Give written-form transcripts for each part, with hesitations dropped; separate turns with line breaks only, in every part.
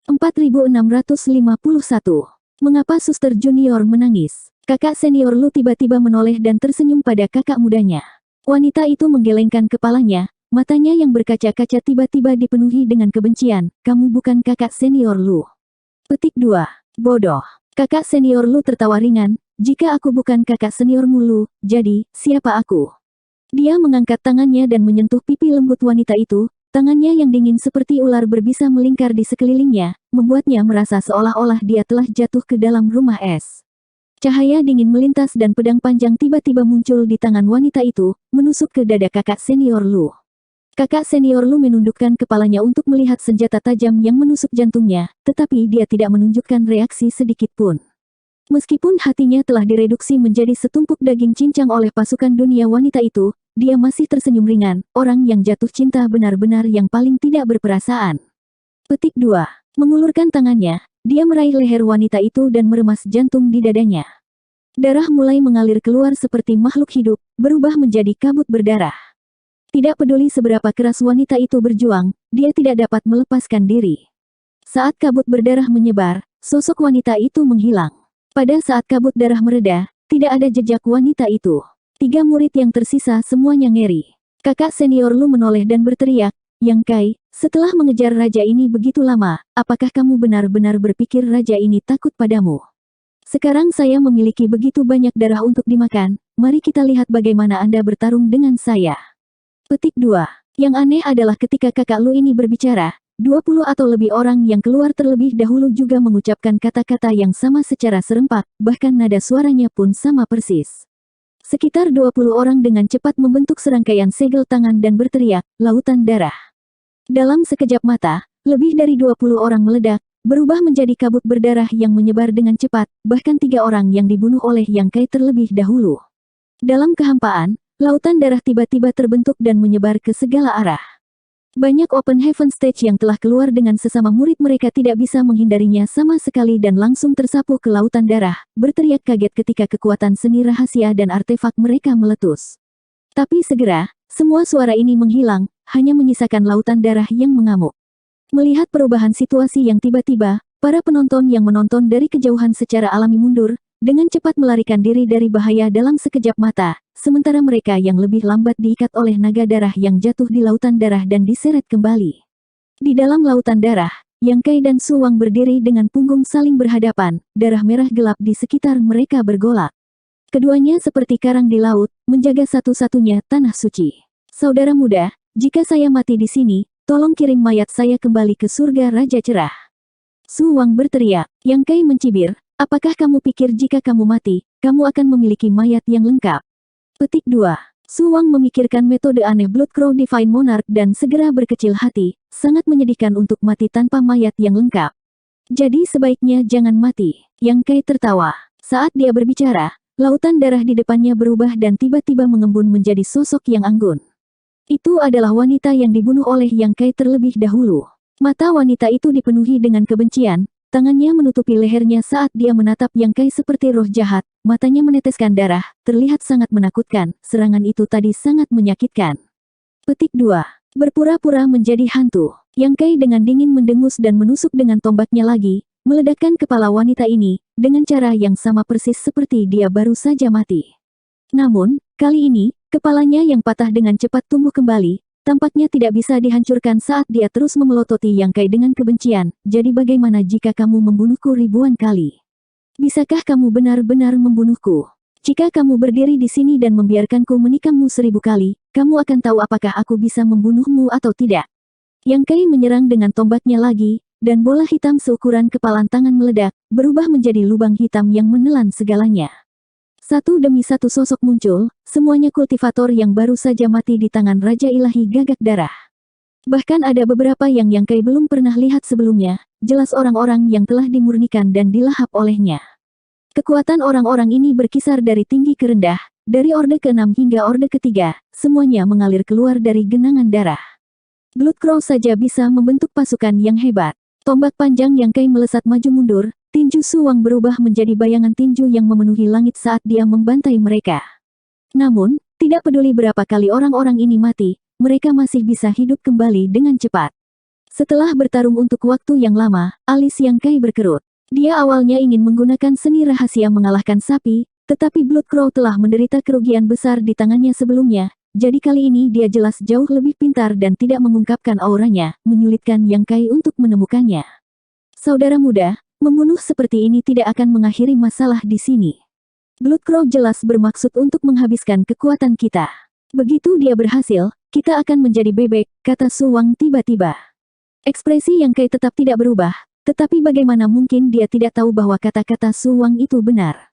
4651. Mengapa Suster Junior menangis? Kakak senior Lu tiba-tiba menoleh dan tersenyum pada kakak mudanya. Wanita itu menggelengkan kepalanya, matanya yang berkaca-kaca tiba-tiba dipenuhi dengan kebencian. Kamu bukan kakak senior Lu. Petik 2. Bodoh. Kakak senior Lu tertawa ringan. Jika aku bukan kakak seniormu Lu, jadi, siapa aku? Dia mengangkat tangannya dan menyentuh pipi lembut wanita itu. Tangannya yang dingin seperti ular berbisa melingkar di sekelilingnya, membuatnya merasa seolah-olah dia telah jatuh ke dalam rumah es. Cahaya dingin melintas dan pedang panjang tiba-tiba muncul di tangan wanita itu, menusuk ke dada kakak senior Lu. Kakak senior Lu menundukkan kepalanya untuk melihat senjata tajam yang menusuk jantungnya, tetapi dia tidak menunjukkan reaksi sedikit pun. Meskipun hatinya telah direduksi menjadi setumpuk daging cincang oleh pasukan dunia wanita itu, dia masih tersenyum ringan, orang yang jatuh cinta benar-benar yang paling tidak berperasaan. Petik 2. Mengulurkan tangannya, dia meraih leher wanita itu dan meremas jantung di dadanya. Darah mulai mengalir keluar seperti makhluk hidup, berubah menjadi kabut berdarah. Tidak peduli seberapa keras wanita itu berjuang, dia tidak dapat melepaskan diri. Saat kabut berdarah menyebar, sosok wanita itu menghilang. Pada saat kabut darah mereda, tidak ada jejak wanita itu. 3 murid yang tersisa semuanya ngeri. Kakak senior Lu menoleh dan berteriak, Yang Kai, setelah mengejar raja ini begitu lama, apakah kamu benar-benar berpikir raja ini takut padamu? Sekarang saya memiliki begitu banyak darah untuk dimakan, mari kita lihat bagaimana Anda bertarung dengan saya. Petik 2. Yang aneh adalah ketika kakak Lu ini berbicara, 20 atau lebih orang yang keluar terlebih dahulu juga mengucapkan kata-kata yang sama secara serempak, bahkan nada suaranya pun sama persis. Sekitar 20 orang dengan cepat membentuk serangkaian segel tangan dan berteriak, lautan darah. Dalam sekejap mata, lebih dari 20 orang meledak, berubah menjadi kabut berdarah yang menyebar dengan cepat, bahkan 3 orang yang dibunuh oleh Yang Kai terlebih dahulu. Dalam kehampaan, lautan darah tiba-tiba terbentuk dan menyebar ke segala arah. Banyak Open Heaven Stage yang telah keluar dengan sesama murid mereka tidak bisa menghindarinya sama sekali dan langsung tersapu ke lautan darah, berteriak kaget ketika kekuatan seni rahasia dan artefak mereka meletus. Tapi segera, semua suara ini menghilang, hanya menyisakan lautan darah yang mengamuk. Melihat perubahan situasi yang tiba-tiba, para penonton yang menonton dari kejauhan secara alami mundur, dengan cepat melarikan diri dari bahaya dalam sekejap mata, sementara mereka yang lebih lambat diikat oleh naga darah yang jatuh di lautan darah dan diseret kembali. Di dalam lautan darah, Yang Kai dan Su Wang berdiri dengan punggung saling berhadapan, darah merah gelap di sekitar mereka bergolak. Keduanya seperti karang di laut, menjaga satu-satunya tanah suci. Saudara muda, jika saya mati di sini, tolong kirim mayat saya kembali ke surga Raja Cerah. Su Wang berteriak. Yang Kai mencibir, apakah kamu pikir jika kamu mati, kamu akan memiliki mayat yang lengkap? Petik 2. Su Wang memikirkan metode aneh Blood Crow Divine Monarch dan segera berkecil hati, sangat menyedihkan untuk mati tanpa mayat yang lengkap. Jadi sebaiknya jangan mati. Yang Kai tertawa. Saat dia berbicara, lautan darah di depannya berubah dan tiba-tiba mengembun menjadi sosok yang anggun. Itu adalah wanita yang dibunuh oleh Yang Kai terlebih dahulu. Mata wanita itu dipenuhi dengan kebencian, tangannya menutupi lehernya saat dia menatap Yang Kai seperti roh jahat, matanya meneteskan darah, terlihat sangat menakutkan, serangan itu tadi sangat menyakitkan. Petik 2. Berpura-pura menjadi hantu. Yang Kai dengan dingin mendengus dan menusuk dengan tombaknya lagi, meledakkan kepala wanita ini, dengan cara yang sama persis seperti dia baru saja mati. Namun, kali ini, kepalanya yang patah dengan cepat tumbuh kembali, tampaknya tidak bisa dihancurkan saat dia terus memelototi Yang Kai dengan kebencian. Jadi bagaimana jika kamu membunuhku ribuan kali? Bisakah kamu benar-benar membunuhku? Jika kamu berdiri di sini dan membiarkanku menikammu 1000 kali, kamu akan tahu apakah aku bisa membunuhmu atau tidak. Yang Kai menyerang dengan tombaknya lagi, dan bola hitam seukuran kepalan tangan meledak, berubah menjadi lubang hitam yang menelan segalanya. Satu demi satu sosok muncul, semuanya kultivator yang baru saja mati di tangan Raja Ilahi Gagak Darah. Bahkan ada beberapa yang Yang Kai belum pernah lihat sebelumnya, jelas orang-orang yang telah dimurnikan dan dilahap olehnya. Kekuatan orang-orang ini berkisar dari tinggi ke rendah, dari Orde ke-6 hingga Orde ke-3, semuanya mengalir keluar dari genangan darah. Blood Crow saja bisa membentuk pasukan yang hebat. Tombak panjang Yang Kai melesat maju mundur, tinju Su Wang berubah menjadi bayangan tinju yang memenuhi langit saat dia membantai mereka. Namun, tidak peduli berapa kali orang-orang ini mati, mereka masih bisa hidup kembali dengan cepat. Setelah bertarung untuk waktu yang lama, alis Yang Kai berkerut. Dia awalnya ingin menggunakan seni rahasia mengalahkan sapi, tetapi Blood Crow telah menderita kerugian besar di tangannya sebelumnya, jadi kali ini dia jelas jauh lebih pintar dan tidak mengungkapkan auranya, menyulitkan Yang Kai untuk menemukannya. Saudara muda, membunuh seperti ini tidak akan mengakhiri masalah di sini. Blood Crow jelas bermaksud untuk menghabiskan kekuatan kita. Begitu dia berhasil, kita akan menjadi bebek, kata Su Wang tiba-tiba. Ekspresi Yang Kai tetap tidak berubah, tetapi bagaimana mungkin dia tidak tahu bahwa kata-kata Su Wang itu benar.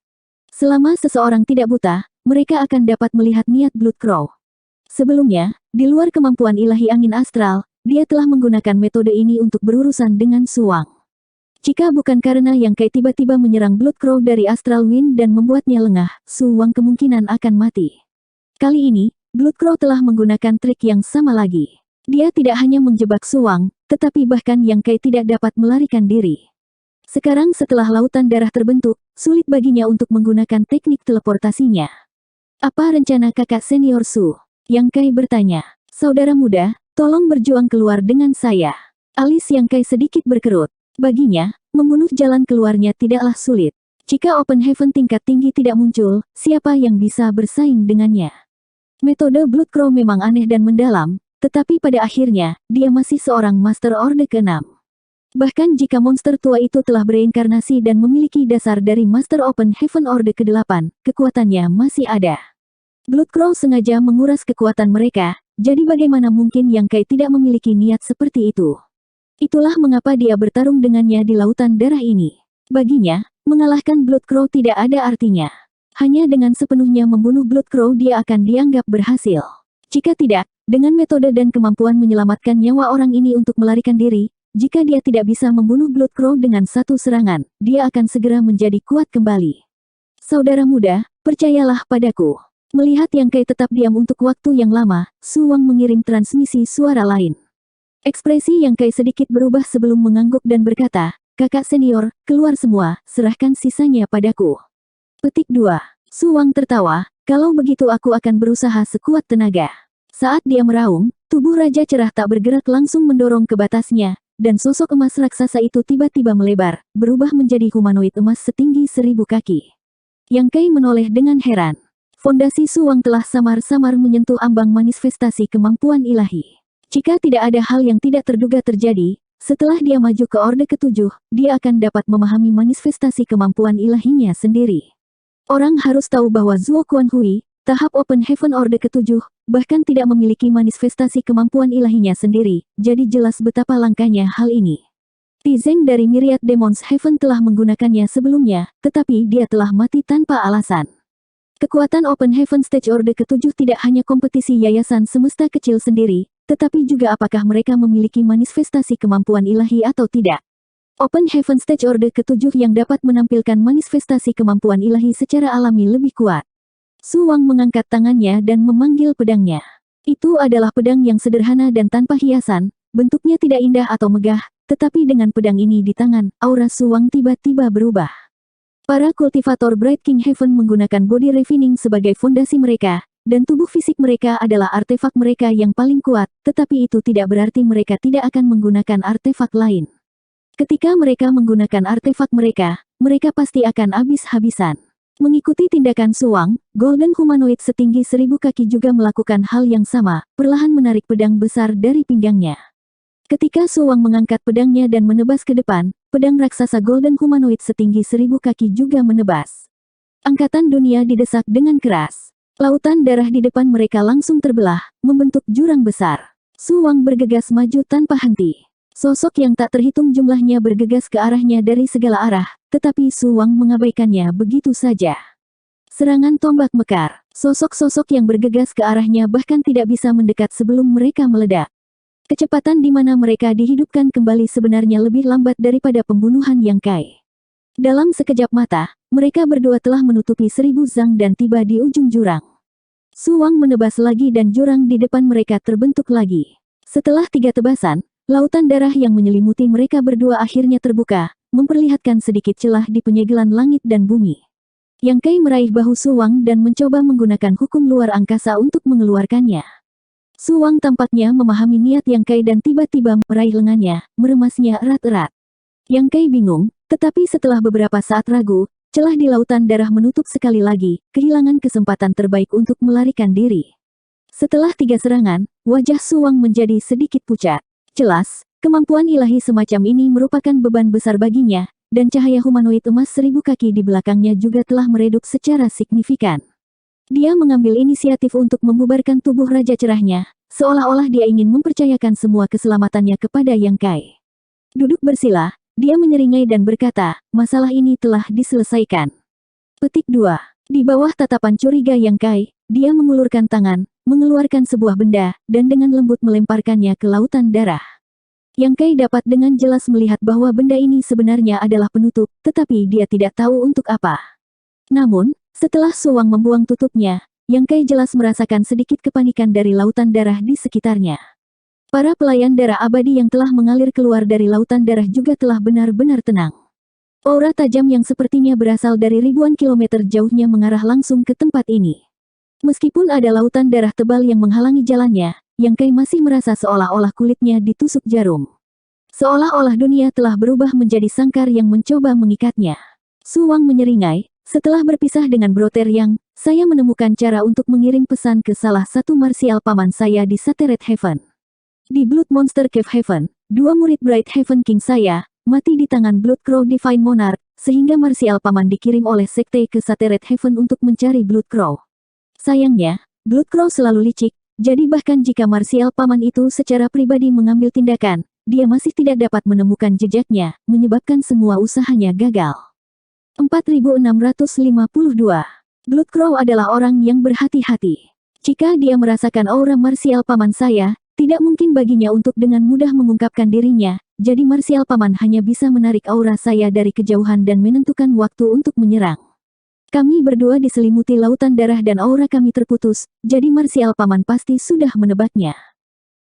Selama seseorang tidak buta, mereka akan dapat melihat niat Blood Crow. Sebelumnya, di luar kemampuan ilahi angin astral, dia telah menggunakan metode ini untuk berurusan dengan Su Wang. Jika bukan karena Yang Kai tiba-tiba menyerang Blood Crow dari Astral Wind dan membuatnya lengah, Su Wang kemungkinan akan mati. Kali ini, Blood Crow telah menggunakan trik yang sama lagi. Dia tidak hanya menjebak Su Wang, tetapi bahkan Yang Kai tidak dapat melarikan diri. Sekarang setelah lautan darah terbentuk, sulit baginya untuk menggunakan teknik teleportasinya. Apa rencana kakak senior Su? Yang Kai bertanya. Saudara muda, tolong berjuang keluar dengan saya. Alis Yang Kai sedikit berkerut. Baginya, membunuh jalan keluarnya tidaklah sulit. Jika Open Heaven tingkat tinggi tidak muncul, siapa yang bisa bersaing dengannya? Metode Blood Crow memang aneh dan mendalam, tetapi pada akhirnya, dia masih seorang Master Orde ke-6. Bahkan jika monster tua itu telah bereinkarnasi dan memiliki dasar dari Master Open Heaven Orde ke-8, kekuatannya masih ada. Blood Crow sengaja menguras kekuatan mereka, jadi bagaimana mungkin Yang Kai tidak memiliki niat seperti itu? Itulah mengapa dia bertarung dengannya di lautan darah ini. Baginya, mengalahkan Blood Crow tidak ada artinya. Hanya dengan sepenuhnya membunuh Blood Crow dia akan dianggap berhasil. Jika tidak, dengan metode dan kemampuan menyelamatkan nyawa orang ini untuk melarikan diri, jika dia tidak bisa membunuh Blood Crow dengan satu serangan, dia akan segera menjadi kuat kembali. Saudara muda, percayalah padaku. Melihat Yang Kai tetap diam untuk waktu yang lama, Su Wang mengirim transmisi suara lain. Ekspresi Yang Kai sedikit berubah sebelum mengangguk dan berkata, kakak senior, keluar semua, serahkan sisanya padaku. Petik 2. Su Wang tertawa, kalau begitu aku akan berusaha sekuat tenaga. Saat dia meraung, tubuh Raja Cerah tak bergerak langsung mendorong ke batasnya, dan sosok emas raksasa itu tiba-tiba melebar, berubah menjadi humanoid emas setinggi 1000 kaki. Yang Kai menoleh dengan heran. Fondasi Su Wang telah samar-samar menyentuh ambang manifestasi kemampuan ilahi. Jika tidak ada hal yang tidak terduga terjadi, setelah dia maju ke Orde ke-7, dia akan dapat memahami manifestasi kemampuan ilahinya sendiri. Orang harus tahu bahwa Zuo Quan Hui, tahap Open Heaven Orde ke-7, bahkan tidak memiliki manifestasi kemampuan ilahinya sendiri, jadi jelas betapa langkanya hal ini. Tizeng dari Myriad Demons Heaven telah menggunakannya sebelumnya, tetapi dia telah mati tanpa alasan. Kekuatan Open Heaven Stage Orde ke-7 tidak hanya kompetisi yayasan semesta kecil sendiri, tetapi juga apakah mereka memiliki manifestasi kemampuan ilahi atau tidak. Open Heaven Stage Orde ke-7 yang dapat menampilkan manifestasi kemampuan ilahi secara alami lebih kuat. Su Wang mengangkat tangannya dan memanggil pedangnya. Itu adalah pedang yang sederhana dan tanpa hiasan, bentuknya tidak indah atau megah, tetapi dengan pedang ini di tangan, aura Su Wang tiba-tiba berubah. Para kultivator Bright King Heaven menggunakan body refining sebagai fondasi mereka, dan tubuh fisik mereka adalah artefak mereka yang paling kuat, tetapi itu tidak berarti mereka tidak akan menggunakan artefak lain. Ketika mereka menggunakan artefak mereka, mereka pasti akan habis-habisan. Mengikuti tindakan Su Wang, Golden Humanoid setinggi 1000 kaki juga melakukan hal yang sama, perlahan menarik pedang besar dari pinggangnya. Ketika Su Wang mengangkat pedangnya dan menebas ke depan, pedang raksasa Golden Humanoid setinggi 1000 kaki juga menebas. Angkatan dunia didesak dengan keras. Lautan darah di depan mereka langsung terbelah, membentuk jurang besar. Su Wang bergegas maju tanpa henti. Sosok yang tak terhitung jumlahnya bergegas ke arahnya dari segala arah, tetapi Su Wang mengabaikannya begitu saja. Serangan tombak mekar. Sosok-sosok yang bergegas ke arahnya bahkan tidak bisa mendekat sebelum mereka meledak. Kecepatan di mana mereka dihidupkan kembali sebenarnya lebih lambat daripada pembunuhan Yang Kai. Dalam sekejap mata, mereka berdua telah menutupi 1000 zang dan tiba di ujung jurang. Su Wang menebas lagi dan jurang di depan mereka terbentuk lagi. Setelah 3 tebasan, lautan darah yang menyelimuti mereka berdua akhirnya terbuka, memperlihatkan sedikit celah di penyegelan langit dan bumi. Yang Kai meraih bahu Su Wang dan mencoba menggunakan hukum luar angkasa untuk mengeluarkannya. Su Wang tampaknya memahami niat Yang Kai dan tiba-tiba meraih lengannya, meremasnya erat-erat. Yang Kai bingung, tetapi setelah beberapa saat ragu, celah di lautan darah menutup sekali lagi, kehilangan kesempatan terbaik untuk melarikan diri. Setelah 3 serangan, wajah Su Wang menjadi sedikit pucat. Jelas, kemampuan ilahi semacam ini merupakan beban besar baginya, dan cahaya humanoid emas 1000 kaki di belakangnya juga telah meredup secara signifikan. Dia mengambil inisiatif untuk membubarkan tubuh Raja Cerahnya, seolah-olah dia ingin mempercayakan semua keselamatannya kepada Yang Kai. Duduk bersila, dia menyeringai dan berkata, masalah ini telah diselesaikan. Petik 2. Di bawah tatapan curiga Yang Kai, dia mengulurkan tangan, mengeluarkan sebuah benda, dan dengan lembut melemparkannya ke lautan darah. Yang Kai dapat dengan jelas melihat bahwa benda ini sebenarnya adalah penutup, tetapi dia tidak tahu untuk apa. Namun, setelah Su Wang membuang tutupnya, Yang Kai jelas merasakan sedikit kepanikan dari lautan darah di sekitarnya. Para pelayan darah abadi yang telah mengalir keluar dari lautan darah juga telah benar-benar tenang. Aura tajam yang sepertinya berasal dari ribuan kilometer jauhnya mengarah langsung ke tempat ini. Meskipun ada lautan darah tebal yang menghalangi jalannya, Yang Kai masih merasa seolah-olah kulitnya ditusuk jarum. Seolah-olah dunia telah berubah menjadi sangkar yang mencoba mengikatnya. Su Wang menyeringai, setelah berpisah dengan Brother Yang, saya menemukan cara untuk mengirim pesan ke salah satu marsial paman saya di Sateret Heaven. Di Blood Monster Cave Heaven, 2 murid Bright Heaven King saya, mati di tangan Blood Crow Divine Monarch, sehingga marsial paman dikirim oleh sekte ke Sateret Heaven untuk mencari Blood Crow. Sayangnya, Blood Crow selalu licik, jadi bahkan jika marsial paman itu secara pribadi mengambil tindakan, dia masih tidak dapat menemukan jejaknya, menyebabkan semua usahanya gagal. 4652. Blood Crow adalah orang yang berhati-hati. Jika dia merasakan aura marsial paman saya, tidak mungkin baginya untuk dengan mudah mengungkapkan dirinya, jadi marsial paman hanya bisa menarik aura saya dari kejauhan dan menentukan waktu untuk menyerang. Kami berdua diselimuti lautan darah dan aura kami terputus, jadi marsial paman pasti sudah menebaknya.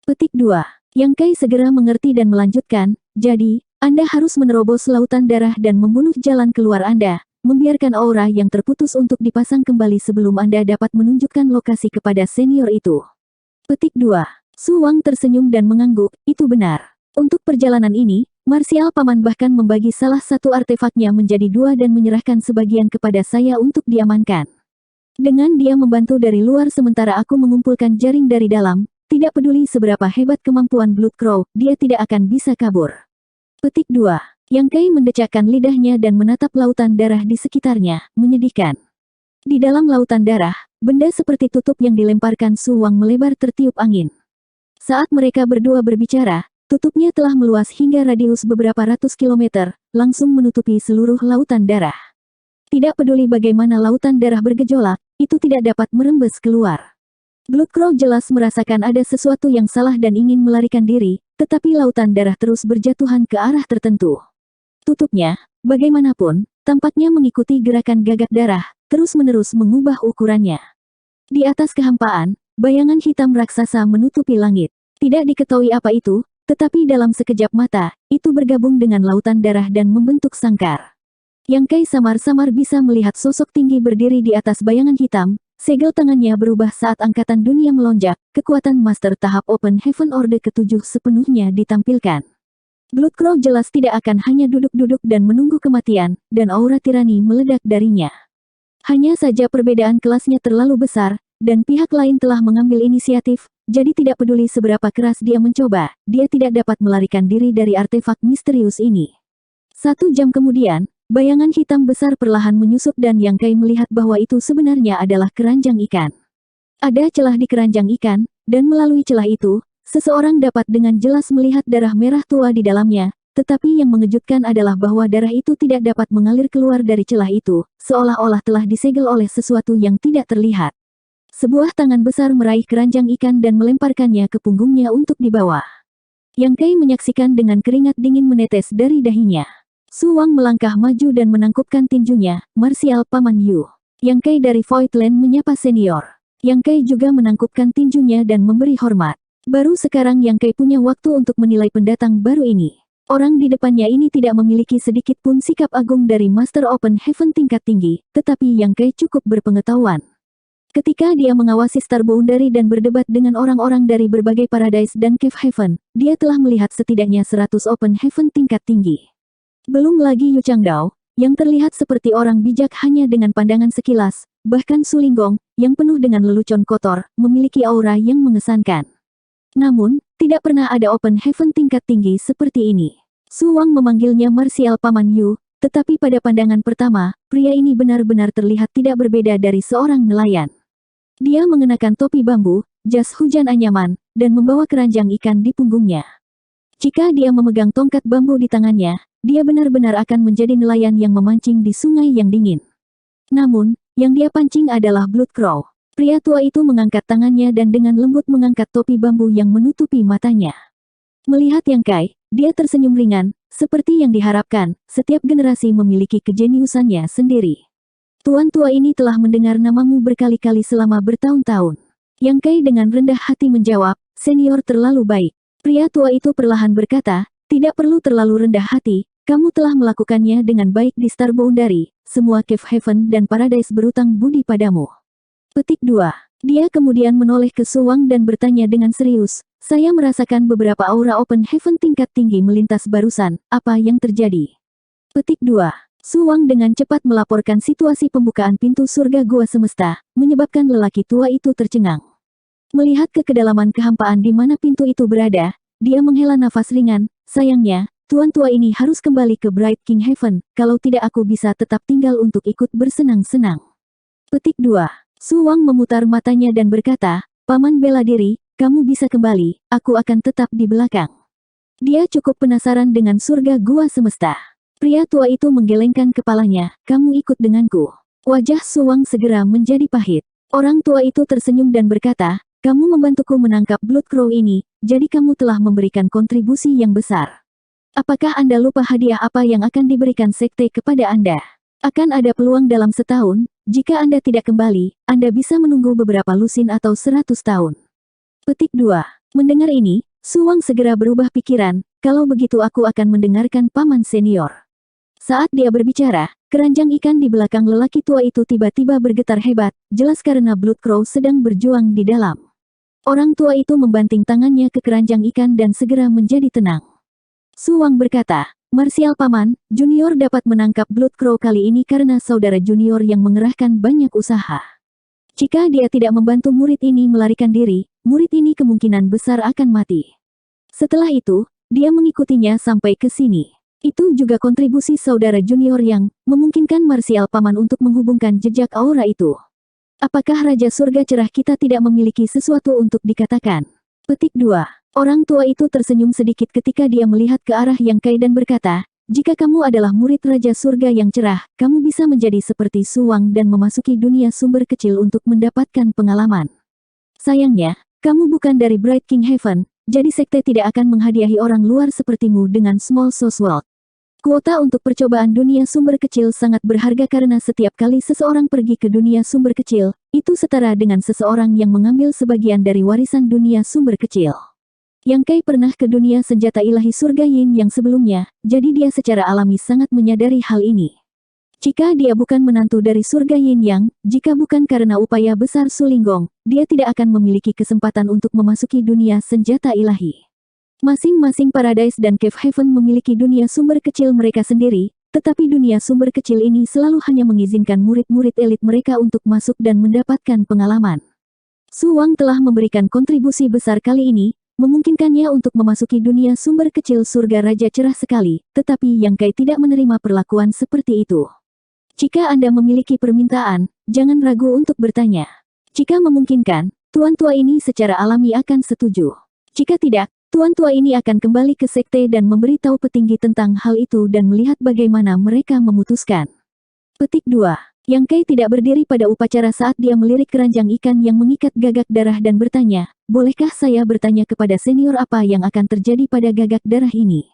Petik 2. Yang Kai segera mengerti dan melanjutkan, jadi, Anda harus menerobos lautan darah dan membunuh jalan keluar Anda, membiarkan aura yang terputus untuk dipasang kembali sebelum Anda dapat menunjukkan lokasi kepada senior itu. Petik 2. Su Wang tersenyum dan mengangguk, itu benar. Untuk perjalanan ini, marsial paman bahkan membagi salah satu artefaknya menjadi 2 dan menyerahkan sebagian kepada saya untuk diamankan. Dengan dia membantu dari luar sementara aku mengumpulkan jaring dari dalam, tidak peduli seberapa hebat kemampuan Blood Crow, dia tidak akan bisa kabur. Petik 2. Yang Kai mendecakkan lidahnya dan menatap lautan darah di sekitarnya, menyedihkan. Di dalam lautan darah, benda seperti tutup yang dilemparkan Su Wang melebar tertiup angin. Saat mereka berdua berbicara, tutupnya telah meluas hingga radius beberapa ratus kilometer, langsung menutupi seluruh lautan darah. Tidak peduli bagaimana lautan darah bergejolak, itu tidak dapat merembes keluar. Blood Crow jelas merasakan ada sesuatu yang salah dan ingin melarikan diri, tetapi lautan darah terus berjatuhan ke arah tertentu. Tutupnya, bagaimanapun, tampaknya mengikuti gerakan gagak darah, terus-menerus mengubah ukurannya. Di atas kehampaan, bayangan hitam raksasa menutupi langit. Tidak diketahui apa itu, tetapi dalam sekejap mata, itu bergabung dengan lautan darah dan membentuk sangkar. Yang Kai samar-samar bisa melihat sosok tinggi berdiri di atas bayangan hitam, segel tangannya berubah saat angkatan dunia melonjak, kekuatan master tahap Open Heaven Orde ke-7 sepenuhnya ditampilkan. Blood Crow jelas tidak akan hanya duduk-duduk dan menunggu kematian, dan aura tirani meledak darinya. Hanya saja perbedaan kelasnya terlalu besar, dan pihak lain telah mengambil inisiatif, jadi tidak peduli seberapa keras dia mencoba, dia tidak dapat melarikan diri dari artefak misterius ini. 1 jam kemudian, bayangan hitam besar perlahan menyusup dan Yang Kai melihat bahwa itu sebenarnya adalah keranjang ikan. Ada celah di keranjang ikan, dan melalui celah itu, seseorang dapat dengan jelas melihat darah merah tua di dalamnya, tetapi yang mengejutkan adalah bahwa darah itu tidak dapat mengalir keluar dari celah itu, seolah-olah telah disegel oleh sesuatu yang tidak terlihat. Sebuah tangan besar meraih keranjang ikan dan melemparkannya ke punggungnya untuk dibawa. Yang Kai menyaksikan dengan keringat dingin menetes dari dahinya. Su Wang melangkah maju dan menangkupkan tinjunya, marsial paman Yu. Yang Kai dari Voidland menyapa senior. Yang Kai juga menangkupkan tinjunya dan memberi hormat. Baru sekarang Yang Kai punya waktu untuk menilai pendatang baru ini. Orang di depannya ini tidak memiliki sedikit pun sikap agung dari Master Open Heaven tingkat tinggi, tetapi Yang Kai cukup berpengetahuan. Ketika dia mengawasi Star Boundary dan berdebat dengan orang-orang dari berbagai Paradise dan Cave Heaven, dia telah melihat setidaknya 100 Open Heaven tingkat tinggi. Belum lagi Yu Changdao, yang terlihat seperti orang bijak hanya dengan pandangan sekilas, bahkan Su Linggong, yang penuh dengan lelucon kotor, memiliki aura yang mengesankan. Namun, tidak pernah ada Open Heaven tingkat tinggi seperti ini. Su Wang memanggilnya marsial Paman Yu, tetapi pada pandangan pertama, pria ini benar-benar terlihat tidak berbeda dari seorang nelayan. Dia mengenakan topi bambu, jas hujan anyaman, dan membawa keranjang ikan di punggungnya. Jika dia memegang tongkat bambu di tangannya, dia benar-benar akan menjadi nelayan yang memancing di sungai yang dingin. Namun, yang dia pancing adalah Blood Crow. Pria tua itu mengangkat tangannya dan dengan lembut mengangkat topi bambu yang menutupi matanya. Melihat Yang Kai, dia tersenyum ringan, seperti yang diharapkan, setiap generasi memiliki kejeniusannya sendiri. Tuan tua ini telah mendengar namamu berkali-kali selama bertahun-tahun. Yang Kai dengan rendah hati menjawab, senior terlalu baik. Pria tua itu perlahan berkata, tidak perlu terlalu rendah hati, kamu telah melakukannya dengan baik di Star Boundary, semua Cave Heaven dan Paradise berutang budi padamu. Petik 2. Dia kemudian menoleh ke Su Wang dan bertanya dengan serius, saya merasakan beberapa aura Open Heaven tingkat tinggi melintas barusan, apa yang terjadi? Petik 2. Su Wang dengan cepat melaporkan situasi pembukaan pintu surga Gua Semesta, menyebabkan lelaki tua itu tercengang. Melihat ke kedalaman kehampaan di mana pintu itu berada, dia menghela nafas ringan, sayangnya, tuan tua ini harus kembali ke Bright King Heaven, kalau tidak aku bisa tetap tinggal untuk ikut bersenang-senang. Petik 2. Su Wang memutar matanya dan berkata, Paman bela diri, kamu bisa kembali, aku akan tetap di belakang. Dia cukup penasaran dengan surga Gua Semesta. Pria tua itu menggelengkan kepalanya, kamu ikut denganku. Wajah Su Wang segera menjadi pahit. Orang tua itu tersenyum dan berkata, kamu membantuku menangkap Blood Crow ini, jadi kamu telah memberikan kontribusi yang besar. Apakah Anda lupa hadiah apa yang akan diberikan sekte kepada Anda? Akan ada peluang dalam setahun, jika Anda tidak kembali, Anda bisa menunggu beberapa lusin atau 100 tahun. Petik 2. Mendengar ini, Su Wang segera berubah pikiran, kalau begitu aku akan mendengarkan paman senior. Saat dia berbicara, keranjang ikan di belakang lelaki tua itu tiba-tiba bergetar hebat, jelas karena Blood Crow sedang berjuang di dalam. Orang tua itu membanting tangannya ke keranjang ikan dan segera menjadi tenang. Su Wang berkata, marsial paman, junior dapat menangkap Blood Crow kali ini karena saudara junior yang mengerahkan banyak usaha. Jika dia tidak membantu murid ini melarikan diri, murid ini kemungkinan besar akan mati. Setelah itu, dia mengikutinya sampai ke sini. Itu juga kontribusi saudara junior yang memungkinkan marsial paman untuk menghubungkan jejak aura itu. Apakah Raja Surga Cerah kita tidak memiliki sesuatu untuk dikatakan? Petik 2. Orang tua itu tersenyum sedikit ketika dia melihat ke arah Yang Kai dan berkata, jika kamu adalah murid Raja Surga yang cerah, kamu bisa menjadi seperti Su Wang dan memasuki dunia sumber kecil untuk mendapatkan pengalaman. Sayangnya, kamu bukan dari Bright King Heaven, jadi sekte tidak akan menghadiahi orang luar sepertimu dengan Small Souls World. Kuota untuk percobaan dunia sumber kecil sangat berharga karena setiap kali seseorang pergi ke dunia sumber kecil, itu setara dengan seseorang yang mengambil sebagian dari warisan dunia sumber kecil. Yang Kai pernah ke dunia senjata ilahi surga Yin yang sebelumnya, jadi dia secara alami sangat menyadari hal ini. Jika dia bukan menantu dari surga Yin Yang, jika bukan karena upaya besar Su Linggong, dia tidak akan memiliki kesempatan untuk memasuki dunia senjata ilahi. Masing-masing Paradise dan Cave Heaven memiliki dunia sumber kecil mereka sendiri, tetapi dunia sumber kecil ini selalu hanya mengizinkan murid-murid elit mereka untuk masuk dan mendapatkan pengalaman. Su Wang telah memberikan kontribusi besar kali ini, memungkinkannya untuk memasuki dunia sumber kecil surga Raja Cerah sekali, tetapi Yang Kai tidak menerima perlakuan seperti itu. Jika Anda memiliki permintaan, jangan ragu untuk bertanya. Jika memungkinkan, tuan tua ini secara alami akan setuju. Jika tidak, tuan tua ini akan kembali ke sekte dan memberitahu petinggi tentang hal itu dan melihat bagaimana mereka memutuskan. Petik 2. Yang Kai tidak berdiri pada upacara saat dia melirik keranjang ikan yang mengikat gagak darah dan bertanya, bolehkah saya bertanya kepada senior apa yang akan terjadi pada gagak darah ini?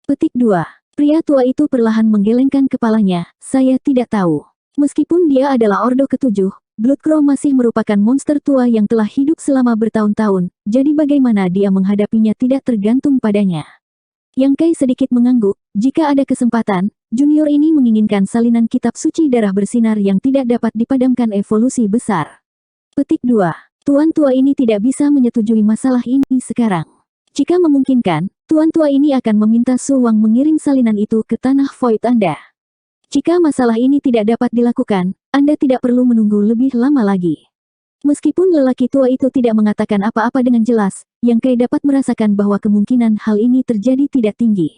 Petik 2. Pria tua itu perlahan menggelengkan kepalanya, saya tidak tahu. Meskipun dia adalah Ordo ke-7, Blood Crow masih merupakan monster tua yang telah hidup selama bertahun-tahun, jadi bagaimana dia menghadapinya tidak tergantung padanya. Yang Kai sedikit mengangguk, jika ada kesempatan, junior ini menginginkan salinan kitab suci darah bersinar yang tidak dapat dipadamkan evolusi besar. Petik 2. Tuan tua ini tidak bisa menyetujui masalah ini sekarang. Jika memungkinkan, tuan tua ini akan meminta Su Wang mengirim salinan itu ke tanah void Anda. Jika masalah ini tidak dapat dilakukan, Anda tidak perlu menunggu lebih lama lagi. Meskipun lelaki tua itu tidak mengatakan apa-apa dengan jelas, Yang Kai dapat merasakan bahwa kemungkinan hal ini terjadi tidak tinggi.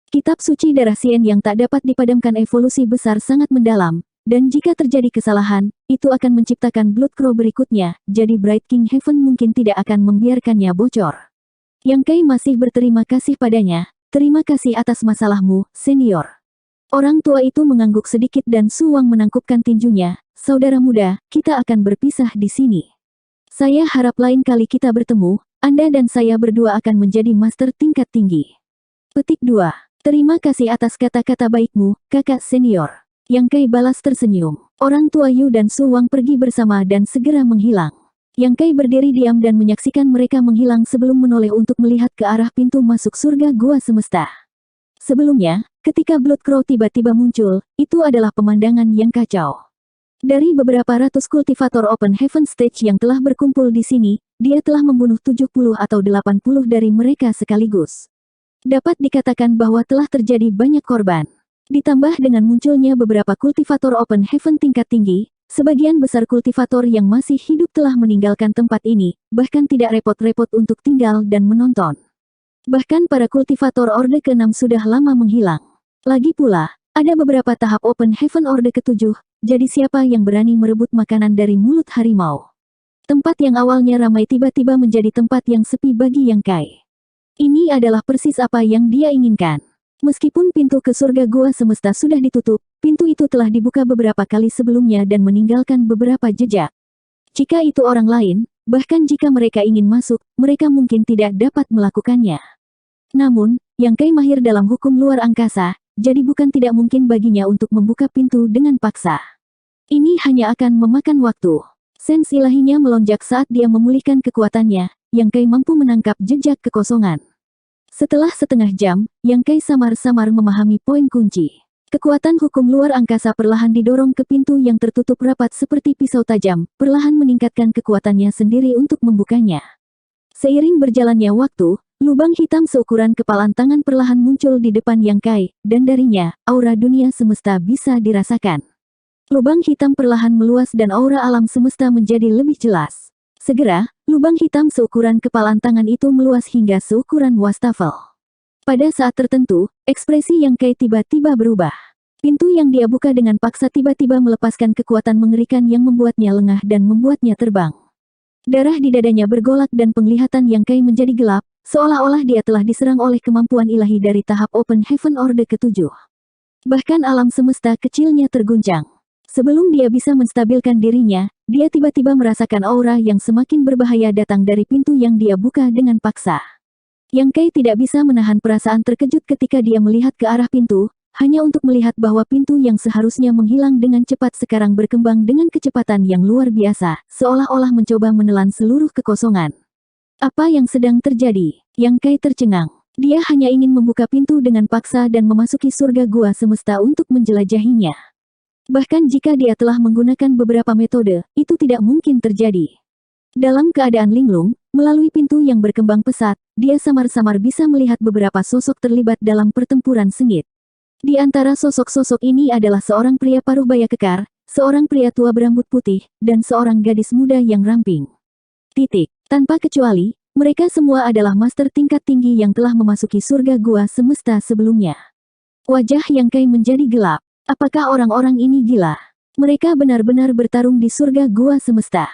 Kitab suci darah Sien yang tak dapat dipadamkan evolusi besar sangat mendalam, dan jika terjadi kesalahan, itu akan menciptakan Blood Crow berikutnya, jadi Bright King Heaven mungkin tidak akan membiarkannya bocor. Yang Kai masih berterima kasih padanya. Terima kasih atas masalahmu, senior. Orang tua itu mengangguk sedikit dan Su Wang menangkupkan tinjunya. Saudara muda, kita akan berpisah di sini. Saya harap lain kali kita bertemu, Anda dan saya berdua akan menjadi master tingkat tinggi. Petik 2. Terima kasih atas kata-kata baikmu, kakak senior. Yang Kai balas tersenyum. Orang tua Yu dan Su Wang pergi bersama dan segera menghilang. Yang Kai berdiri diam dan menyaksikan mereka menghilang sebelum menoleh untuk melihat ke arah pintu masuk surga gua semesta. Sebelumnya, ketika Blood Crow tiba-tiba muncul, itu adalah pemandangan yang kacau. Dari beberapa ratus kultivator Open Heaven Stage yang telah berkumpul di sini, dia telah membunuh 70 atau 80 dari mereka sekaligus. Dapat dikatakan bahwa telah terjadi banyak korban. Ditambah dengan munculnya beberapa kultivator Open Heaven tingkat tinggi, sebagian besar kultivator yang masih hidup telah meninggalkan tempat ini, bahkan tidak repot-repot untuk tinggal dan menonton. Bahkan para kultivator Orde ke-6 sudah lama menghilang. Lagi pula, ada beberapa tahap Open Heaven Orde ke-7, jadi siapa yang berani merebut makanan dari mulut harimau? Tempat yang awalnya ramai tiba-tiba menjadi tempat yang sepi bagi Yang Kai. Ini adalah persis apa yang dia inginkan. Meskipun pintu ke surga gua semesta sudah ditutup, pintu itu telah dibuka beberapa kali sebelumnya dan meninggalkan beberapa jejak. Jika itu orang lain, bahkan jika mereka ingin masuk, mereka mungkin tidak dapat melakukannya. Namun, Yang Kai mahir dalam hukum luar angkasa, jadi bukan tidak mungkin baginya untuk membuka pintu dengan paksa. Ini hanya akan memakan waktu. Sens ilahinya melonjak saat dia memulihkan kekuatannya, Yang Kai mampu menangkap jejak kekosongan. Setelah setengah jam, Yang Kai samar-samar memahami poin kunci. Kekuatan hukum luar angkasa perlahan didorong ke pintu yang tertutup rapat seperti pisau tajam, perlahan meningkatkan kekuatannya sendiri untuk membukanya. Seiring berjalannya waktu, lubang hitam seukuran kepalan tangan perlahan muncul di depan Yang Kai, dan darinya, aura dunia semesta bisa dirasakan. Lubang hitam perlahan meluas dan aura alam semesta menjadi lebih jelas. Segera, lubang hitam seukuran kepalan tangan itu meluas hingga seukuran wastafel. Pada saat tertentu, ekspresi Yang Kai tiba-tiba berubah. Pintu yang dia buka dengan paksa tiba-tiba melepaskan kekuatan mengerikan yang membuatnya lengah dan membuatnya terbang. Darah di dadanya bergolak dan penglihatan Yang Kai menjadi gelap, seolah-olah dia telah diserang oleh kemampuan ilahi dari tahap Open Heaven Orde ke-7. Bahkan alam semesta kecilnya terguncang. Sebelum dia bisa menstabilkan dirinya, dia tiba-tiba merasakan aura yang semakin berbahaya datang dari pintu yang dia buka dengan paksa. Yang Kai tidak bisa menahan perasaan terkejut ketika dia melihat ke arah pintu, hanya untuk melihat bahwa pintu yang seharusnya menghilang dengan cepat sekarang berkembang dengan kecepatan yang luar biasa, seolah-olah mencoba menelan seluruh kekosongan. Apa yang sedang terjadi? Yang Kai tercengang. Dia hanya ingin membuka pintu dengan paksa dan memasuki surga gua semesta untuk menjelajahinya. Bahkan jika dia telah menggunakan beberapa metode, itu tidak mungkin terjadi. Dalam keadaan linglung, melalui pintu yang berkembang pesat, dia samar-samar bisa melihat beberapa sosok terlibat dalam pertempuran sengit. Di antara sosok-sosok ini adalah seorang pria paruh baya kekar, seorang pria tua berambut putih, dan seorang gadis muda yang ramping. Tanpa kecuali, mereka semua adalah master tingkat tinggi yang telah memasuki surga gua semesta sebelumnya. Wajah Yang Kai menjadi gelap. Apakah orang-orang ini gila? Mereka benar-benar bertarung di surga gua semesta.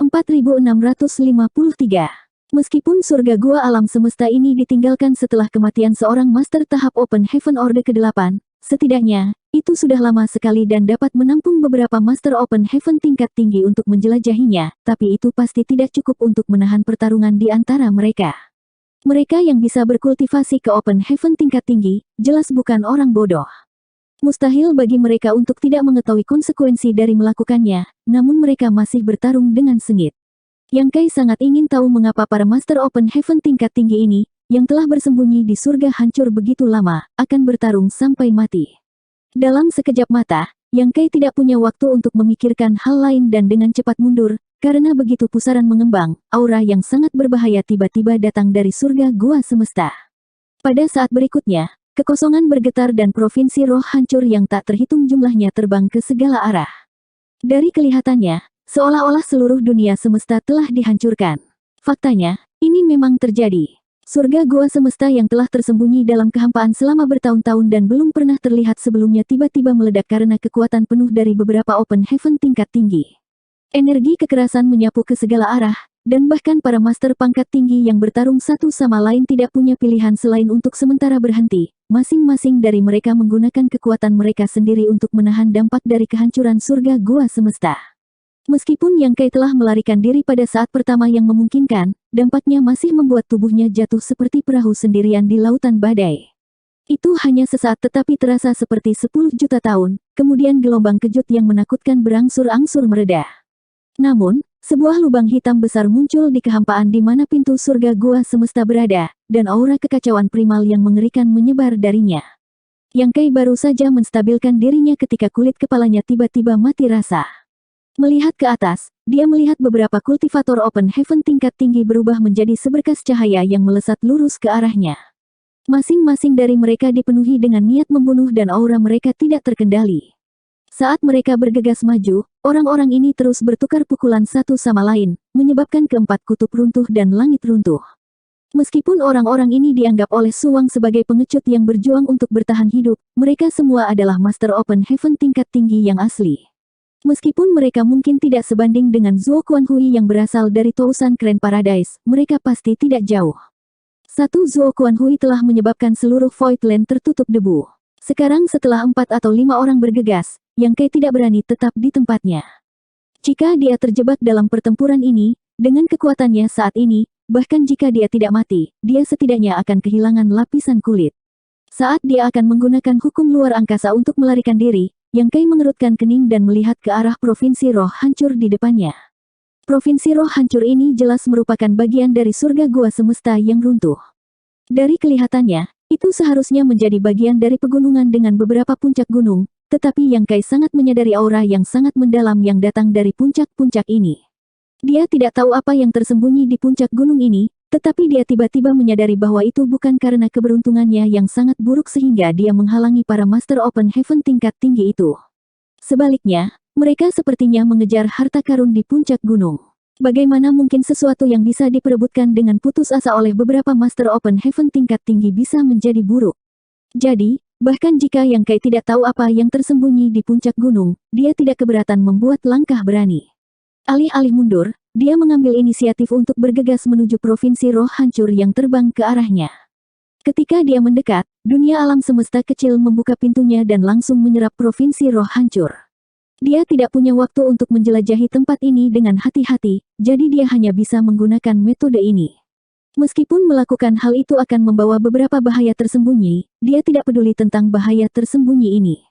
4653. Meskipun surga gua alam semesta ini ditinggalkan setelah kematian seorang master tahap Open Heaven Orde ke-8, setidaknya, itu sudah lama sekali dan dapat menampung beberapa master Open Heaven tingkat tinggi untuk menjelajahinya, tapi itu pasti tidak cukup untuk menahan pertarungan di antara mereka. Mereka yang bisa berkultivasi ke Open Heaven tingkat tinggi, jelas bukan orang bodoh. Mustahil bagi mereka untuk tidak mengetahui konsekuensi dari melakukannya, namun mereka masih bertarung dengan sengit. Yang Kai sangat ingin tahu mengapa para Master Open Heaven tingkat tinggi ini, yang telah bersembunyi di surga hancur begitu lama, akan bertarung sampai mati. Dalam sekejap mata, Yang Kai tidak punya waktu untuk memikirkan hal lain dan dengan cepat mundur, Karena begitu pusaran mengembang, aura yang sangat berbahaya tiba-tiba datang dari surga gua semesta. Pada saat berikutnya, kekosongan bergetar dan provinsi roh hancur yang tak terhitung jumlahnya terbang ke segala arah. Dari kelihatannya, seolah-olah seluruh dunia semesta telah dihancurkan. Faktanya, ini memang terjadi. Surga gua semesta yang telah tersembunyi dalam kehampaan selama bertahun-tahun dan belum pernah terlihat sebelumnya tiba-tiba meledak karena kekuatan penuh dari beberapa open heaven tingkat tinggi. Energi kekerasan menyapu ke segala arah, dan bahkan para master pangkat tinggi yang bertarung satu sama lain tidak punya pilihan selain untuk sementara berhenti. Masing-masing dari mereka menggunakan kekuatan mereka sendiri untuk menahan dampak dari kehancuran surga gua semesta. Meskipun Yang Kai telah melarikan diri pada saat pertama yang memungkinkan, dampaknya masih membuat tubuhnya jatuh seperti perahu sendirian di lautan badai. Itu hanya sesaat tetapi terasa seperti 10 juta tahun, kemudian gelombang kejut yang menakutkan berangsur-angsur mereda. Namun, sebuah lubang hitam besar muncul di kehampaan di mana pintu surga gua semesta berada, dan aura kekacauan primal yang mengerikan menyebar darinya. Yang Kai baru saja menstabilkan dirinya ketika kulit kepalanya tiba-tiba mati rasa. Melihat ke atas, dia melihat beberapa kultivator open heaven tingkat tinggi berubah menjadi seberkas cahaya yang melesat lurus ke arahnya. Masing-masing dari mereka dipenuhi dengan niat membunuh dan aura mereka tidak terkendali. Saat mereka bergegas maju, orang-orang ini terus bertukar pukulan satu sama lain, menyebabkan keempat kutub runtuh dan langit runtuh. Meskipun orang-orang ini dianggap oleh Suwang sebagai pengecut yang berjuang untuk bertahan hidup, mereka semua adalah Master Open Heaven tingkat tinggi yang asli. Meskipun mereka mungkin tidak sebanding dengan Zuo Kuanhui yang berasal dari Tousan Grand Paradise, mereka pasti tidak jauh. Satu Zuo Kuanhui telah menyebabkan seluruh Void Land tertutup debu. Sekarang setelah 4 atau 5 orang bergegas, Yang Kai tidak berani tetap di tempatnya. Jika dia terjebak dalam pertempuran ini, dengan kekuatannya saat ini, bahkan jika dia tidak mati, dia setidaknya akan kehilangan lapisan kulit. Saat dia akan menggunakan hukum luar angkasa untuk melarikan diri, Yang Kai mengerutkan kening dan melihat ke arah provinsi roh hancur di depannya. Provinsi roh hancur ini jelas merupakan bagian dari surga gua semesta yang runtuh. Dari kelihatannya, itu seharusnya menjadi bagian dari pegunungan dengan beberapa puncak gunung, tetapi Yang Kai sangat menyadari aura yang sangat mendalam yang datang dari puncak-puncak ini. Dia tidak tahu apa yang tersembunyi di puncak gunung ini, tetapi dia tiba-tiba menyadari bahwa itu bukan karena keberuntungannya yang sangat buruk sehingga dia menghalangi para Master Open Heaven tingkat tinggi itu. Sebaliknya, mereka sepertinya mengejar harta karun di puncak gunung. Bagaimana mungkin sesuatu yang bisa diperebutkan dengan putus asa oleh beberapa Master Open Heaven tingkat tinggi bisa menjadi buruk? Jadi, bahkan jika Yang Kai tidak tahu apa yang tersembunyi di puncak gunung, dia tidak keberatan membuat langkah berani. Alih-alih mundur, dia mengambil inisiatif untuk bergegas menuju provinsi roh hancur yang terbang ke arahnya. Ketika dia mendekat, dunia alam semesta kecil membuka pintunya dan langsung menyerap provinsi roh hancur. Dia tidak punya waktu untuk menjelajahi tempat ini dengan hati-hati, jadi dia hanya bisa menggunakan metode ini. Meskipun melakukan hal itu akan membawa beberapa bahaya tersembunyi, dia tidak peduli tentang bahaya tersembunyi ini.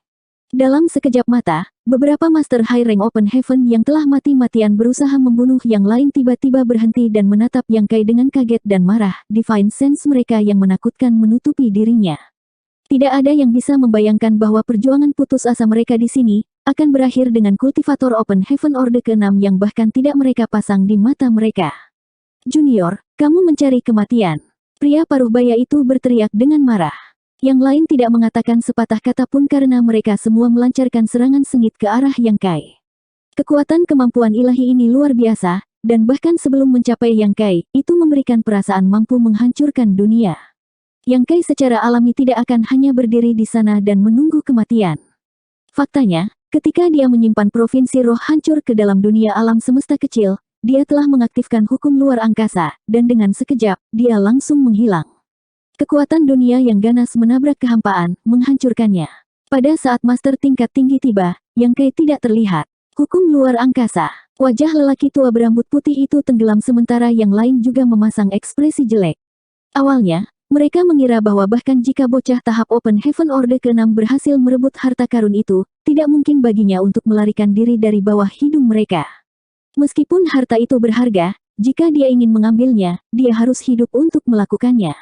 Dalam sekejap mata, beberapa Master High Rank Open Heaven yang telah mati-matian berusaha membunuh yang lain tiba-tiba berhenti dan menatap Yang Kai dengan kaget dan marah. Divine Sense mereka yang menakutkan menutupi dirinya. Tidak ada yang bisa membayangkan bahwa perjuangan putus asa mereka di sini akan berakhir dengan kultivator Open Heaven Orde ke-6 yang bahkan tidak mereka pasang di mata mereka. Junior, kamu mencari kematian. Pria paruh baya itu berteriak dengan marah. Yang lain tidak mengatakan sepatah kata pun karena mereka semua melancarkan serangan sengit ke arah Yang Kai. Kekuatan kemampuan ilahi ini luar biasa, dan bahkan sebelum mencapai Yang Kai, itu memberikan perasaan mampu menghancurkan dunia. Yang Kai secara alami tidak akan hanya berdiri di sana dan menunggu kematian. Faktanya, ketika dia menyimpan provinsi roh hancur ke dalam dunia alam semesta kecil, dia telah mengaktifkan hukum luar angkasa, dan dengan sekejap, dia langsung menghilang. Kekuatan dunia yang ganas menabrak kehampaan, menghancurkannya. Pada saat master tingkat tinggi tiba, Yang Kai tidak terlihat. Hukum luar angkasa. Wajah lelaki tua berambut putih itu tenggelam sementara yang lain juga memasang ekspresi jelek. Awalnya, mereka mengira bahwa bahkan jika bocah tahap Open Heaven Orde ke-6 berhasil merebut harta karun itu, tidak mungkin baginya untuk melarikan diri dari bawah hidung mereka. Meskipun harta itu berharga, jika dia ingin mengambilnya, dia harus hidup untuk melakukannya.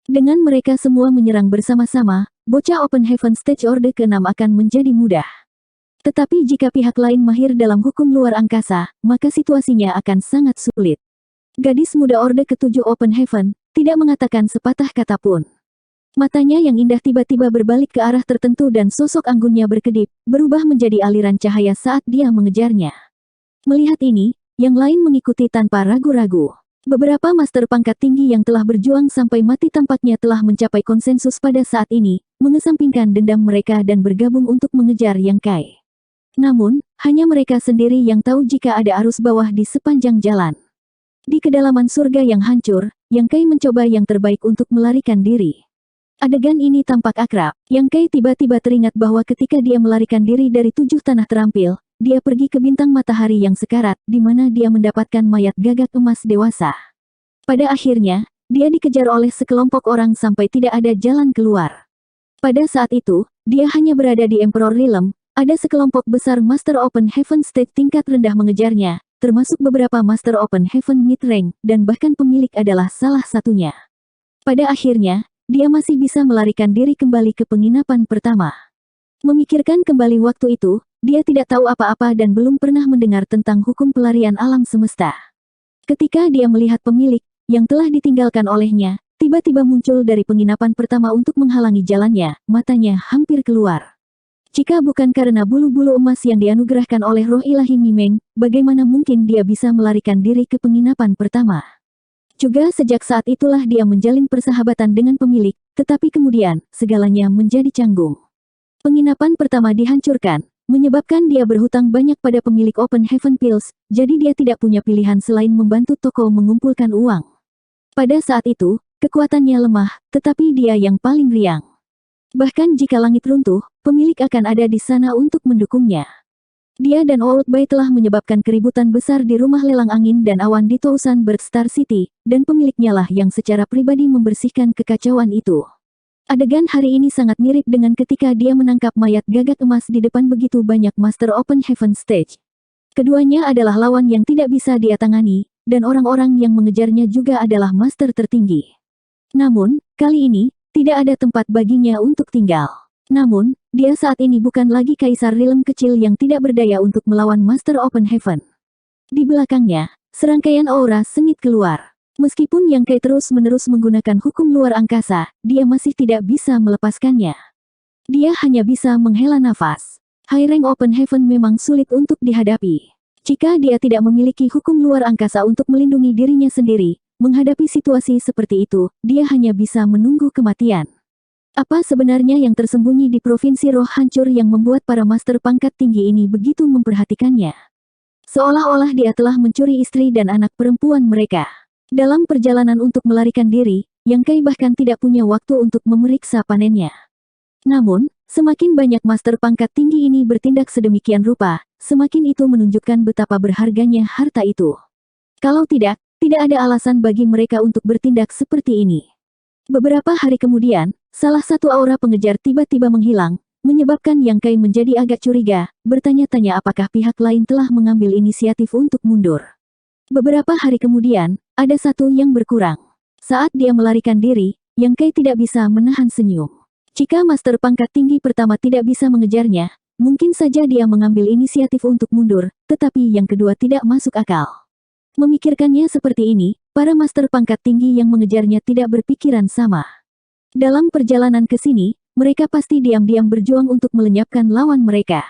Dengan mereka semua menyerang bersama-sama, bocah Open Heaven Stage Orde ke-6 akan menjadi mudah. Tetapi jika pihak lain mahir dalam hukum luar angkasa, maka situasinya akan sangat sulit. Gadis muda Orde ke-7 Open Heaven tidak mengatakan sepatah kata pun. Matanya yang indah tiba-tiba berbalik ke arah tertentu dan sosok anggunnya berkedip, berubah menjadi aliran cahaya saat dia mengejarnya. Melihat ini, yang lain mengikuti tanpa ragu-ragu. Beberapa master pangkat tinggi yang telah berjuang sampai mati tampaknya telah mencapai konsensus pada saat ini, mengesampingkan dendam mereka dan bergabung untuk mengejar Yang Kai. Namun, hanya mereka sendiri yang tahu jika ada arus bawah di sepanjang jalan. Di kedalaman surga yang hancur, Yang Kai mencoba yang terbaik untuk melarikan diri. Adegan ini tampak akrab. Yang Kai tiba-tiba teringat bahwa ketika dia melarikan diri dari 7 tanah terampil, dia pergi ke bintang matahari yang sekarat, di mana dia mendapatkan mayat gagak emas dewasa. Pada akhirnya, dia dikejar oleh sekelompok orang sampai tidak ada jalan keluar. Pada saat itu, dia hanya berada di Emperor Realm, ada sekelompok besar Master Open Heaven State tingkat rendah mengejarnya, termasuk beberapa Master Open Heaven Mid-Rank, dan bahkan pemilik adalah salah satunya. Pada akhirnya, dia masih bisa melarikan diri kembali ke penginapan pertama. Memikirkan kembali waktu itu, dia tidak tahu apa-apa dan belum pernah mendengar tentang hukum pelarian alam semesta. Ketika dia melihat pemilik, yang telah ditinggalkan olehnya, tiba-tiba muncul dari penginapan pertama untuk menghalangi jalannya, matanya hampir keluar. Jika bukan karena bulu-bulu emas yang dianugerahkan oleh roh ilahi Mimeng, bagaimana mungkin dia bisa melarikan diri ke penginapan pertama? Juga sejak saat itulah dia menjalin persahabatan dengan pemilik, tetapi kemudian, segalanya menjadi canggung. Penginapan pertama dihancurkan, menyebabkan dia berhutang banyak pada pemilik Open Heaven Pills, jadi dia tidak punya pilihan selain membantu toko mengumpulkan uang. Pada saat itu, kekuatannya lemah, tetapi dia yang paling riang. Bahkan jika langit runtuh, pemilik akan ada di sana untuk mendukungnya. Dia dan Old Bay telah menyebabkan keributan besar di rumah lelang angin dan awan di Tousanberg Star City, dan pemiliknya lah yang secara pribadi membersihkan kekacauan itu. Adegan hari ini sangat mirip dengan ketika dia menangkap mayat gagak emas di depan begitu banyak Master Open Heaven Stage. Keduanya adalah lawan yang tidak bisa dia tangani, dan orang-orang yang mengejarnya juga adalah master tertinggi. Namun, kali ini, tidak ada tempat baginya untuk tinggal. Namun, dia saat ini bukan lagi Kaisar Realm kecil yang tidak berdaya untuk melawan Master Open Heaven. Di belakangnya, serangkaian aura sengit keluar. Meskipun Yang Kai terus-menerus menggunakan hukum luar angkasa, dia masih tidak bisa melepaskannya. Dia hanya bisa menghela nafas. High Rank Open Heaven memang sulit untuk dihadapi. Jika dia tidak memiliki hukum luar angkasa untuk melindungi dirinya sendiri, menghadapi situasi seperti itu, dia hanya bisa menunggu kematian. Apa sebenarnya yang tersembunyi di provinsi roh hancur yang membuat para master pangkat tinggi ini begitu memperhatikannya? Seolah-olah dia telah mencuri istri dan anak perempuan mereka. Dalam perjalanan untuk melarikan diri, Yang Kai bahkan tidak punya waktu untuk memeriksa panennya. Namun, semakin banyak master pangkat tinggi ini bertindak sedemikian rupa, semakin itu menunjukkan betapa berharganya harta itu. Kalau tidak ada alasan bagi mereka untuk bertindak seperti ini. Beberapa hari kemudian, salah satu aura pengejar tiba-tiba menghilang, menyebabkan Yang Kai menjadi agak curiga, bertanya-tanya apakah pihak lain telah mengambil inisiatif untuk mundur. Beberapa hari kemudian, ada satu yang berkurang. Saat dia melarikan diri, Yang Kai tidak bisa menahan senyum. Jika master pangkat tinggi pertama tidak bisa mengejarnya, mungkin saja dia mengambil inisiatif untuk mundur, tetapi yang kedua tidak masuk akal. Memikirkannya seperti ini, para master pangkat tinggi yang mengejarnya tidak berpikiran sama. Dalam perjalanan ke sini, mereka pasti diam-diam berjuang untuk melenyapkan lawan mereka.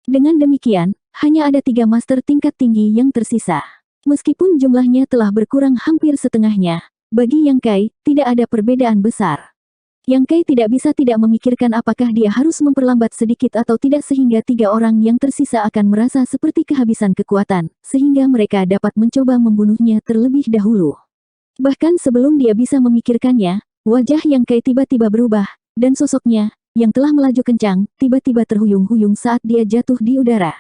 Dengan demikian, hanya ada 3 master tingkat tinggi yang tersisa. Meskipun jumlahnya telah berkurang hampir setengahnya, bagi Yang Kai, tidak ada perbedaan besar. Yang Kai tidak bisa tidak memikirkan apakah dia harus memperlambat sedikit atau tidak sehingga 3 orang yang tersisa akan merasa seperti kehabisan kekuatan, sehingga mereka dapat mencoba membunuhnya terlebih dahulu. Bahkan sebelum dia bisa memikirkannya, wajah Yang Kai tiba-tiba berubah, dan sosoknya, yang telah melaju kencang, tiba-tiba terhuyung-huyung saat dia jatuh di udara.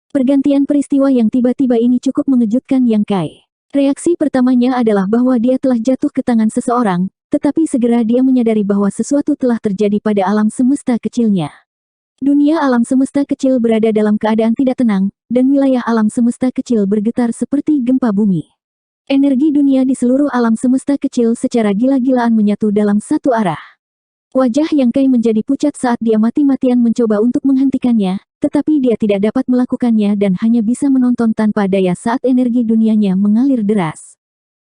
Pergantian peristiwa yang tiba-tiba ini cukup mengejutkan Yang Kai. Reaksi pertamanya adalah bahwa dia telah jatuh ke tangan seseorang, tetapi segera dia menyadari bahwa sesuatu telah terjadi pada alam semesta kecilnya. Dunia alam semesta kecil berada dalam keadaan tidak tenang, dan wilayah alam semesta kecil bergetar seperti gempa bumi. Energi dunia di seluruh alam semesta kecil secara gila-gilaan menyatu dalam satu arah. Wajah Yang Kai menjadi pucat saat dia mati-matian mencoba untuk menghentikannya, tetapi dia tidak dapat melakukannya dan hanya bisa menonton tanpa daya saat energi dunianya mengalir deras.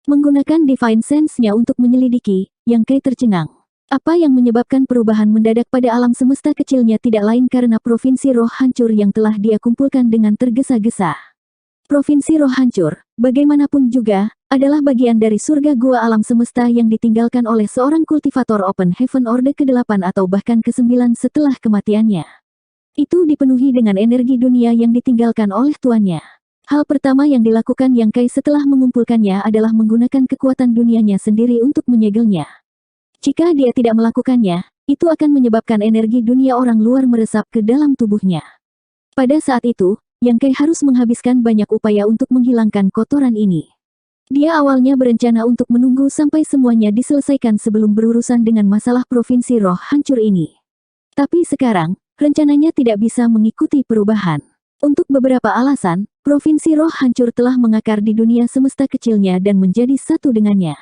Menggunakan Divine Sense-nya untuk menyelidiki, Yang Kai tercengang. Apa yang menyebabkan perubahan mendadak pada alam semesta kecilnya tidak lain karena provinsi roh hancur yang telah dia kumpulkan dengan tergesa-gesa. Provinsi roh hancur, bagaimanapun juga, adalah bagian dari surga gua alam semesta yang ditinggalkan oleh seorang kultivator Open Heaven Orde ke-8 atau bahkan ke-9 setelah kematiannya. Itu dipenuhi dengan energi dunia yang ditinggalkan oleh tuannya. Hal pertama yang dilakukan Yang Kai setelah mengumpulkannya adalah menggunakan kekuatan dunianya sendiri untuk menyegelnya. Jika dia tidak melakukannya, itu akan menyebabkan energi dunia orang luar meresap ke dalam tubuhnya. Pada saat itu, Yang Kai harus menghabiskan banyak upaya untuk menghilangkan kotoran ini. Dia awalnya berencana untuk menunggu sampai semuanya diselesaikan sebelum berurusan dengan masalah provinsi roh hancur ini. Tapi sekarang, rencananya tidak bisa mengikuti perubahan. Untuk beberapa alasan, provinsi roh hancur telah mengakar di dunia semesta kecilnya dan menjadi satu dengannya.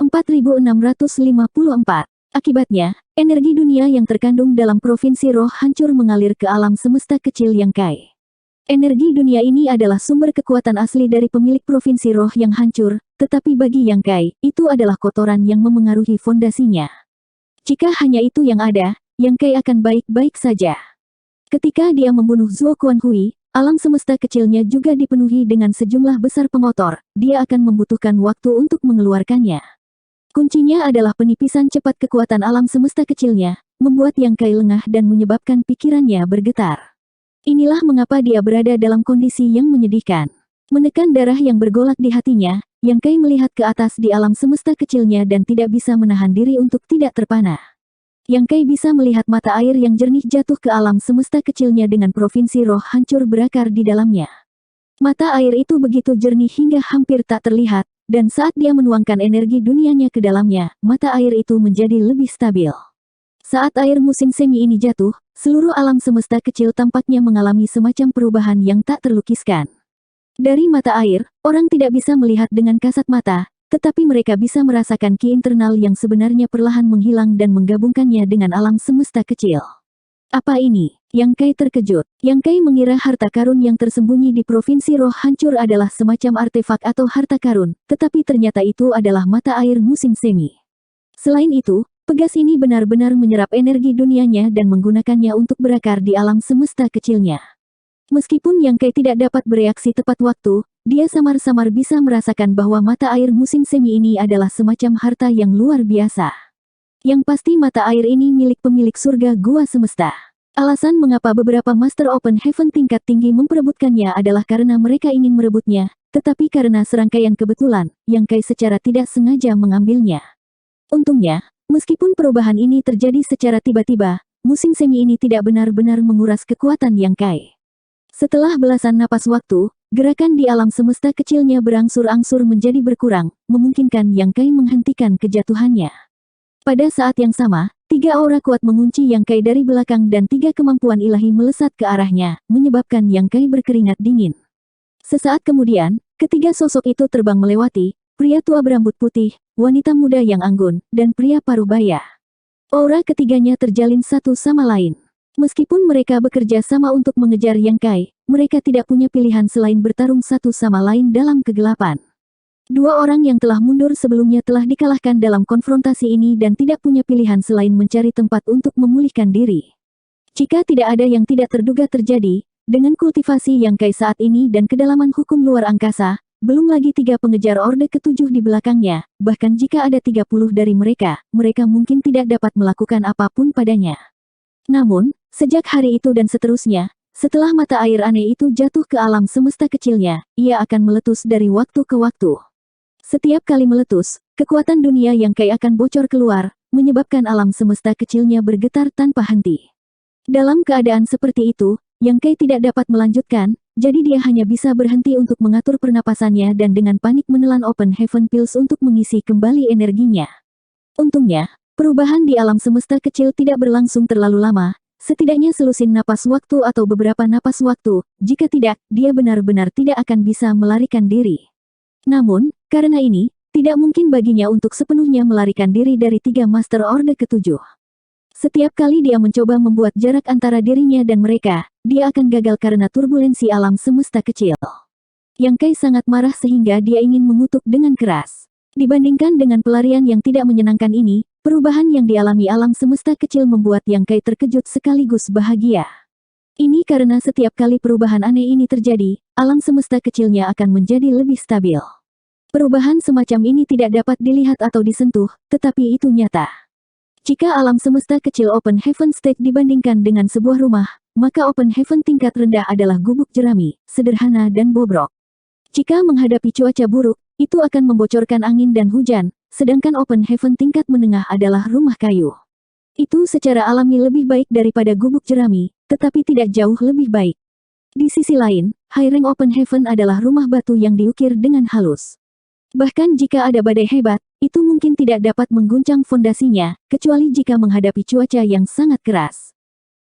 4654. Akibatnya, energi dunia yang terkandung dalam provinsi roh hancur mengalir ke alam semesta kecil Yang Kai. Energi dunia ini adalah sumber kekuatan asli dari pemilik provinsi roh yang hancur, tetapi bagi Yang Kai, itu adalah kotoran yang memengaruhi fondasinya. Jika hanya itu yang ada, Yang Kai akan baik-baik saja. Ketika dia membunuh Zuo Quanhui, alam semesta kecilnya juga dipenuhi dengan sejumlah besar pengotor, dia akan membutuhkan waktu untuk mengeluarkannya. Kuncinya adalah penipisan cepat kekuatan alam semesta kecilnya, membuat Yang Kai lengah dan menyebabkan pikirannya bergetar. Inilah mengapa dia berada dalam kondisi yang menyedihkan. Menekan darah yang bergolak di hatinya, Yang Kai melihat ke atas di alam semesta kecilnya dan tidak bisa menahan diri untuk tidak terpana. Yang Kai bisa melihat mata air yang jernih jatuh ke alam semesta kecilnya dengan provinsi roh hancur berakar di dalamnya. Mata air itu begitu jernih hingga hampir tak terlihat, dan saat dia menuangkan energi dunianya ke dalamnya, mata air itu menjadi lebih stabil. Saat air musim semi ini jatuh, seluruh alam semesta kecil tampaknya mengalami semacam perubahan yang tak terlukiskan. Dari mata air, orang tidak bisa melihat dengan kasat mata, tetapi mereka bisa merasakan ki internal yang sebenarnya perlahan menghilang dan menggabungkannya dengan alam semesta kecil. Apa ini? Yang Kai terkejut. Yang Kai mengira harta karun yang tersembunyi di provinsi roh hancur adalah semacam artefak atau harta karun, tetapi ternyata itu adalah mata air musim semi. Selain itu, pegas ini benar-benar menyerap energi dunianya dan menggunakannya untuk berakar di alam semesta kecilnya. Meskipun Yang Kai tidak dapat bereaksi tepat waktu, dia samar-samar bisa merasakan bahwa mata air musim semi ini adalah semacam harta yang luar biasa. Yang pasti mata air ini milik pemilik surga gua semesta. Alasan mengapa beberapa Master Open Heaven tingkat tinggi memperebutkannya adalah karena mereka ingin merebutnya, tetapi karena serangkaian kebetulan, Yang Kai secara tidak sengaja mengambilnya. Untungnya, meskipun perubahan ini terjadi secara tiba-tiba, musim semi ini tidak benar-benar menguras kekuatan Yang Kai. Setelah belasan napas waktu, gerakan di alam semesta kecilnya berangsur-angsur menjadi berkurang, memungkinkan Yang Kai menghentikan kejatuhannya. Pada saat yang sama, 3 aura kuat mengunci Yang Kai dari belakang dan 3 kemampuan ilahi melesat ke arahnya, menyebabkan Yang Kai berkeringat dingin. Sesaat kemudian, ketiga sosok itu terbang melewati, pria tua berambut putih, wanita muda yang anggun, dan pria parubaya. Aura ketiganya terjalin satu sama lain. Meskipun mereka bekerja sama untuk mengejar Yang Kai, mereka tidak punya pilihan selain bertarung satu sama lain dalam kegelapan. 2 orang yang telah mundur sebelumnya telah dikalahkan dalam konfrontasi ini dan tidak punya pilihan selain mencari tempat untuk memulihkan diri. Jika tidak ada yang tidak terduga terjadi, dengan kultivasi Yang Kai saat ini dan kedalaman hukum luar angkasa, belum lagi 3 pengejar Orde ke-7 di belakangnya, bahkan jika ada 30 dari mereka, mereka mungkin tidak dapat melakukan apapun padanya. Namun, sejak hari itu dan seterusnya, setelah mata air aneh itu jatuh ke alam semesta kecilnya, ia akan meletus dari waktu ke waktu. Setiap kali meletus, kekuatan dunia Yang Kai akan bocor keluar, menyebabkan alam semesta kecilnya bergetar tanpa henti. Dalam keadaan seperti itu, Yang Kai tidak dapat melanjutkan, jadi dia hanya bisa berhenti untuk mengatur pernapasannya dan dengan panik menelan Open Heaven Pills untuk mengisi kembali energinya. Untungnya, perubahan di alam semesta kecil tidak berlangsung terlalu lama, setidaknya selusin napas waktu atau beberapa napas waktu, jika tidak, dia benar-benar tidak akan bisa melarikan diri. Namun, karena ini, tidak mungkin baginya untuk sepenuhnya melarikan diri dari 3 Master Orde ke-7. Setiap kali dia mencoba membuat jarak antara dirinya dan mereka, dia akan gagal karena turbulensi alam semesta kecil. Yang Kai sangat marah sehingga dia ingin mengutuk dengan keras. Dibandingkan dengan pelarian yang tidak menyenangkan ini, perubahan yang dialami alam semesta kecil membuat Yang Kai terkejut sekaligus bahagia. Ini karena setiap kali perubahan aneh ini terjadi, alam semesta kecilnya akan menjadi lebih stabil. Perubahan semacam ini tidak dapat dilihat atau disentuh, tetapi itu nyata. Jika alam semesta kecil Open Heaven Stage dibandingkan dengan sebuah rumah, maka Open Heaven tingkat rendah adalah gubuk jerami, sederhana dan bobrok. Jika menghadapi cuaca buruk, itu akan membocorkan angin dan hujan, sedangkan Open Heaven tingkat menengah adalah rumah kayu. Itu secara alami lebih baik daripada gubuk jerami, tetapi tidak jauh lebih baik. Di sisi lain, High Rank Open Heaven adalah rumah batu yang diukir dengan halus. Bahkan jika ada badai hebat, itu mungkin tidak dapat mengguncang fondasinya, kecuali jika menghadapi cuaca yang sangat keras.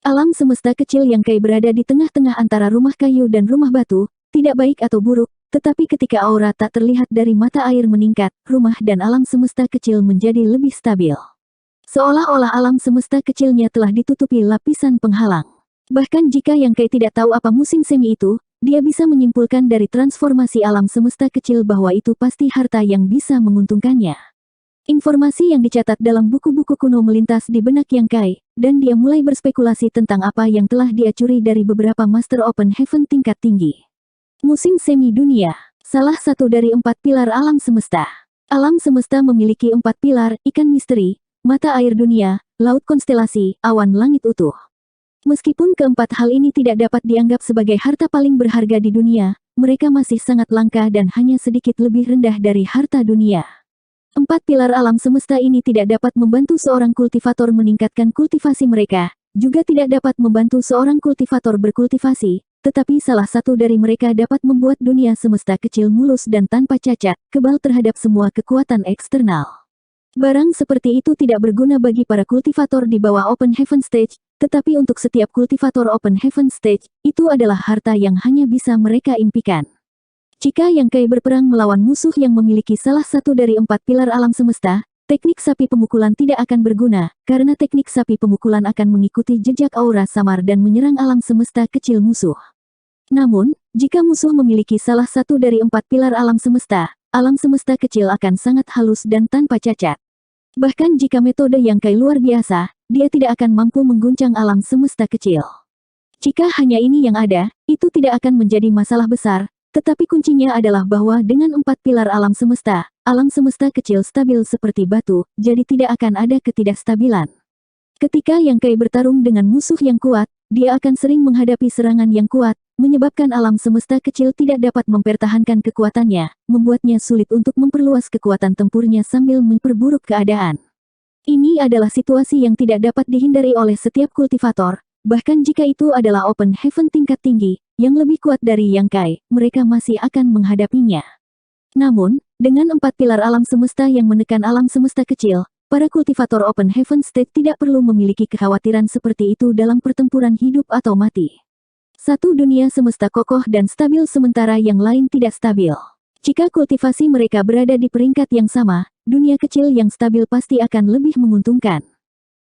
Alam semesta kecil Yang Kai berada di tengah-tengah antara rumah kayu dan rumah batu, tidak baik atau buruk, tetapi ketika aura tak terlihat dari mata air meningkat, rumah dan alam semesta kecil menjadi lebih stabil. Seolah-olah alam semesta kecilnya telah ditutupi lapisan penghalang. Bahkan jika Yang Kai tidak tahu apa musim semi itu, dia bisa menyimpulkan dari transformasi alam semesta kecil bahwa itu pasti harta yang bisa menguntungkannya. Informasi yang dicatat dalam buku-buku kuno melintas di benak Yang Kai, dan dia mulai berspekulasi tentang apa yang telah dia curi dari beberapa Master Open Heaven tingkat tinggi. Musim semi dunia, salah satu dari 4 pilar alam semesta. Alam semesta memiliki 4 pilar, ikan misteri, mata air dunia, laut konstelasi, awan langit utuh. Meskipun keempat hal ini tidak dapat dianggap sebagai harta paling berharga di dunia, mereka masih sangat langka dan hanya sedikit lebih rendah dari harta dunia. 4 pilar alam semesta ini tidak dapat membantu seorang kultivator meningkatkan kultivasi mereka, juga tidak dapat membantu seorang kultivator berkultivasi, tetapi salah satu dari mereka dapat membuat dunia semesta kecil mulus dan tanpa cacat, kebal terhadap semua kekuatan eksternal. Barang seperti itu tidak berguna bagi para kultivator di bawah Open Heaven Stage, tetapi untuk setiap kultivator Open Heaven Stage, itu adalah harta yang hanya bisa mereka impikan. Jika Yang Kai berperang melawan musuh yang memiliki salah satu dari 4 pilar alam semesta, teknik sapi pemukulan tidak akan berguna, karena teknik sapi pemukulan akan mengikuti jejak aura samar dan menyerang alam semesta kecil musuh. Namun, jika musuh memiliki salah satu dari 4 pilar alam semesta kecil akan sangat halus dan tanpa cacat. Bahkan jika metode Yang Kai luar biasa, dia tidak akan mampu mengguncang alam semesta kecil. Jika hanya ini yang ada, itu tidak akan menjadi masalah besar, tetapi kuncinya adalah bahwa dengan 4 pilar alam semesta kecil stabil seperti batu, jadi tidak akan ada ketidakstabilan. Ketika Yang Kai bertarung dengan musuh yang kuat, dia akan sering menghadapi serangan yang kuat, menyebabkan alam semesta kecil tidak dapat mempertahankan kekuatannya, membuatnya sulit untuk memperluas kekuatan tempurnya sambil memperburuk keadaan. Ini adalah situasi yang tidak dapat dihindari oleh setiap kultivator, bahkan jika itu adalah Open Heaven tingkat tinggi, yang lebih kuat dari Yang Kai, mereka masih akan menghadapinya. Namun, dengan 4 pilar alam semesta yang menekan alam semesta kecil, para kultivator Open Heaven State tidak perlu memiliki kekhawatiran seperti itu dalam pertempuran hidup atau mati. Satu dunia semesta kokoh dan stabil sementara yang lain tidak stabil. Jika kultivasi mereka berada di peringkat yang sama, dunia kecil yang stabil pasti akan lebih menguntungkan.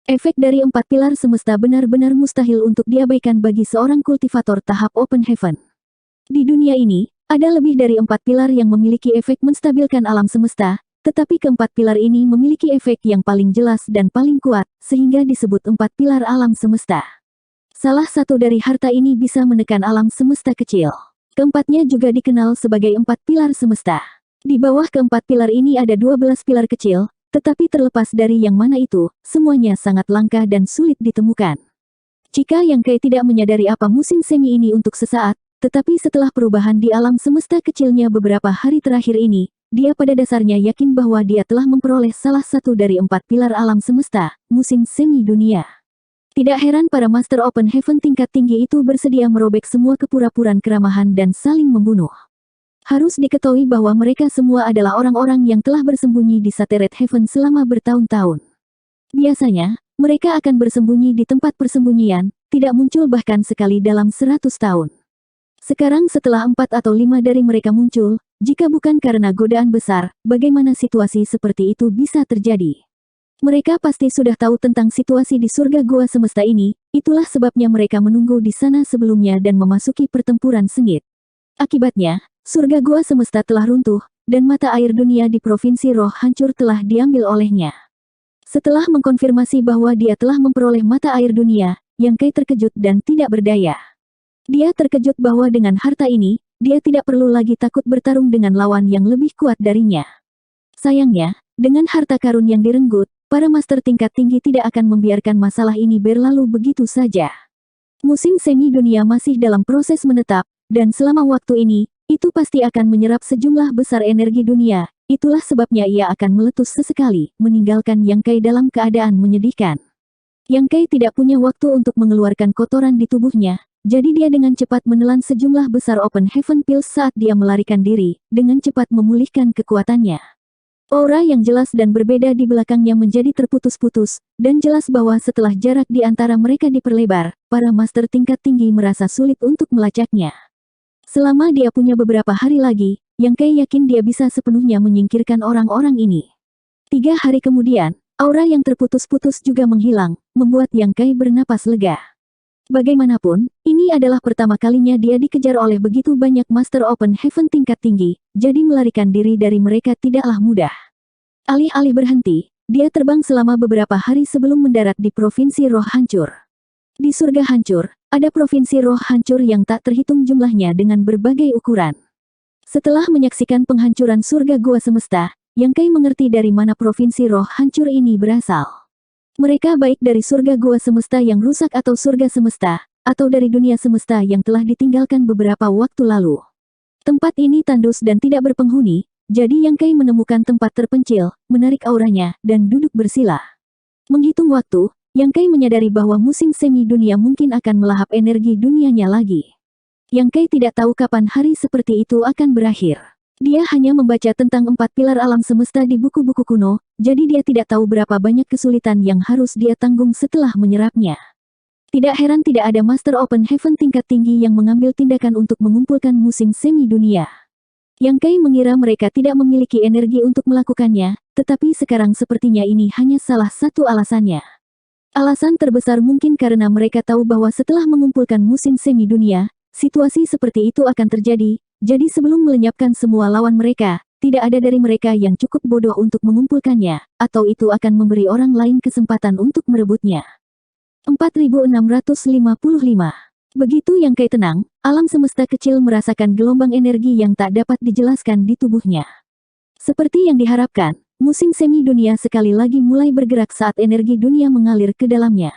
Efek dari 4 pilar semesta benar-benar mustahil untuk diabaikan bagi seorang kultivator tahap Open Heaven. Di dunia ini, ada lebih dari 4 pilar yang memiliki efek menstabilkan alam semesta, tetapi keempat pilar ini memiliki efek yang paling jelas dan paling kuat, sehingga disebut 4 pilar alam semesta. Salah satu dari harta ini bisa menekan alam semesta kecil. Keempatnya juga dikenal sebagai 4 pilar semesta. Di bawah keempat pilar ini ada 12 pilar kecil, tetapi terlepas dari yang mana itu, semuanya sangat langka dan sulit ditemukan. Jika Yang Kai tidak menyadari apa musim semi ini untuk sesaat, tetapi setelah perubahan di alam semesta kecilnya beberapa hari terakhir ini, dia pada dasarnya yakin bahwa dia telah memperoleh salah satu dari 4 pilar alam semesta, musim semi dunia. Tidak heran para Master Open Heaven tingkat tinggi itu bersedia merobek semua kepura-puraan keramahan dan saling membunuh. Harus diketahui bahwa mereka semua adalah orang-orang yang telah bersembunyi di Sateret Heaven selama bertahun-tahun. Biasanya, mereka akan bersembunyi di tempat persembunyian, tidak muncul bahkan sekali dalam 100 tahun. Sekarang setelah 4 atau 5 dari mereka muncul, jika bukan karena godaan besar, bagaimana situasi seperti itu bisa terjadi? Mereka pasti sudah tahu tentang situasi di surga gua semesta ini, itulah sebabnya mereka menunggu di sana sebelumnya dan memasuki pertempuran sengit. Akibatnya, surga gua semesta telah runtuh, dan mata air dunia di Provinsi Roh Hancur telah diambil olehnya. Setelah mengkonfirmasi bahwa dia telah memperoleh mata air dunia, Yang Kai terkejut dan tidak berdaya. Dia terkejut bahwa dengan harta ini, dia tidak perlu lagi takut bertarung dengan lawan yang lebih kuat darinya. Sayangnya, dengan harta karun yang direnggut, para master tingkat tinggi tidak akan membiarkan masalah ini berlalu begitu saja. Musim semi dunia masih dalam proses menetap, dan selama waktu ini, itu pasti akan menyerap sejumlah besar energi dunia. Itulah sebabnya ia akan meletus sesekali, meninggalkan Yang Kai dalam keadaan menyedihkan. Yang Kai tidak punya waktu untuk mengeluarkan kotoran di tubuhnya, jadi dia dengan cepat menelan sejumlah besar Open Heaven Pills saat dia melarikan diri, dengan cepat memulihkan kekuatannya. Aura yang jelas dan berbeda di belakangnya menjadi terputus-putus, dan jelas bahwa setelah jarak di antara mereka diperlebar, para master tingkat tinggi merasa sulit untuk melacaknya. Selama dia punya beberapa hari lagi, Yang Kai yakin dia bisa sepenuhnya menyingkirkan orang-orang ini. 3 hari kemudian, aura yang terputus-putus juga menghilang, membuat Yang Kai bernapas lega. Bagaimanapun, ini adalah pertama kalinya dia dikejar oleh begitu banyak Master Open Heaven tingkat tinggi, jadi melarikan diri dari mereka tidaklah mudah. Alih-alih berhenti, dia terbang selama beberapa hari sebelum mendarat di Provinsi Roh Hancur. Di surga hancur, ada Provinsi Roh Hancur yang tak terhitung jumlahnya dengan berbagai ukuran. Setelah menyaksikan penghancuran surga gua semesta, Yang Kai mengerti dari mana Provinsi Roh Hancur ini berasal. Mereka baik dari surga gua semesta yang rusak atau surga semesta, atau dari dunia semesta yang telah ditinggalkan beberapa waktu lalu. Tempat ini tandus dan tidak berpenghuni, jadi Yang Kai menemukan tempat terpencil, menarik auranya, dan duduk bersila. Menghitung waktu, Yang Kai menyadari bahwa musim semi dunia mungkin akan melahap energi dunianya lagi. Yang Kai tidak tahu kapan hari seperti itu akan berakhir. Dia hanya membaca tentang 4 pilar alam semesta di buku-buku kuno, jadi dia tidak tahu berapa banyak kesulitan yang harus dia tanggung setelah menyerapnya. Tidak heran tidak ada Master Open Heaven tingkat tinggi yang mengambil tindakan untuk mengumpulkan musim semi dunia. Yang Kai mengira mereka tidak memiliki energi untuk melakukannya, tetapi sekarang sepertinya ini hanya salah satu alasannya. Alasan terbesar mungkin karena mereka tahu bahwa setelah mengumpulkan musim semi dunia, situasi seperti itu akan terjadi. Jadi sebelum melenyapkan semua lawan mereka, tidak ada dari mereka yang cukup bodoh untuk mengumpulkannya, atau itu akan memberi orang lain kesempatan untuk merebutnya. 4655. Begitu Yang Kai tenang, alam semesta kecil merasakan gelombang energi yang tak dapat dijelaskan di tubuhnya. Seperti yang diharapkan, musim semi dunia sekali lagi mulai bergerak saat energi dunia mengalir ke dalamnya.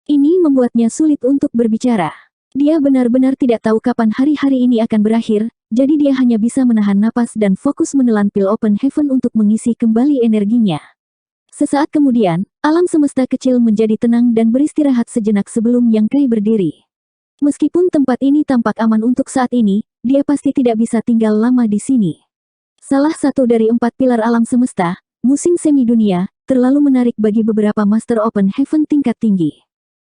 Ini membuatnya sulit untuk berbicara. Dia benar-benar tidak tahu kapan hari-hari ini akan berakhir, jadi dia hanya bisa menahan napas dan fokus menelan pil Open Heaven untuk mengisi kembali energinya. Sesaat kemudian, alam semesta kecil menjadi tenang dan beristirahat sejenak sebelum Yang Kai berdiri. Meskipun tempat ini tampak aman untuk saat ini, dia pasti tidak bisa tinggal lama di sini. Salah satu dari 4 pilar alam semesta, musim semi dunia, terlalu menarik bagi beberapa Master Open Heaven tingkat tinggi.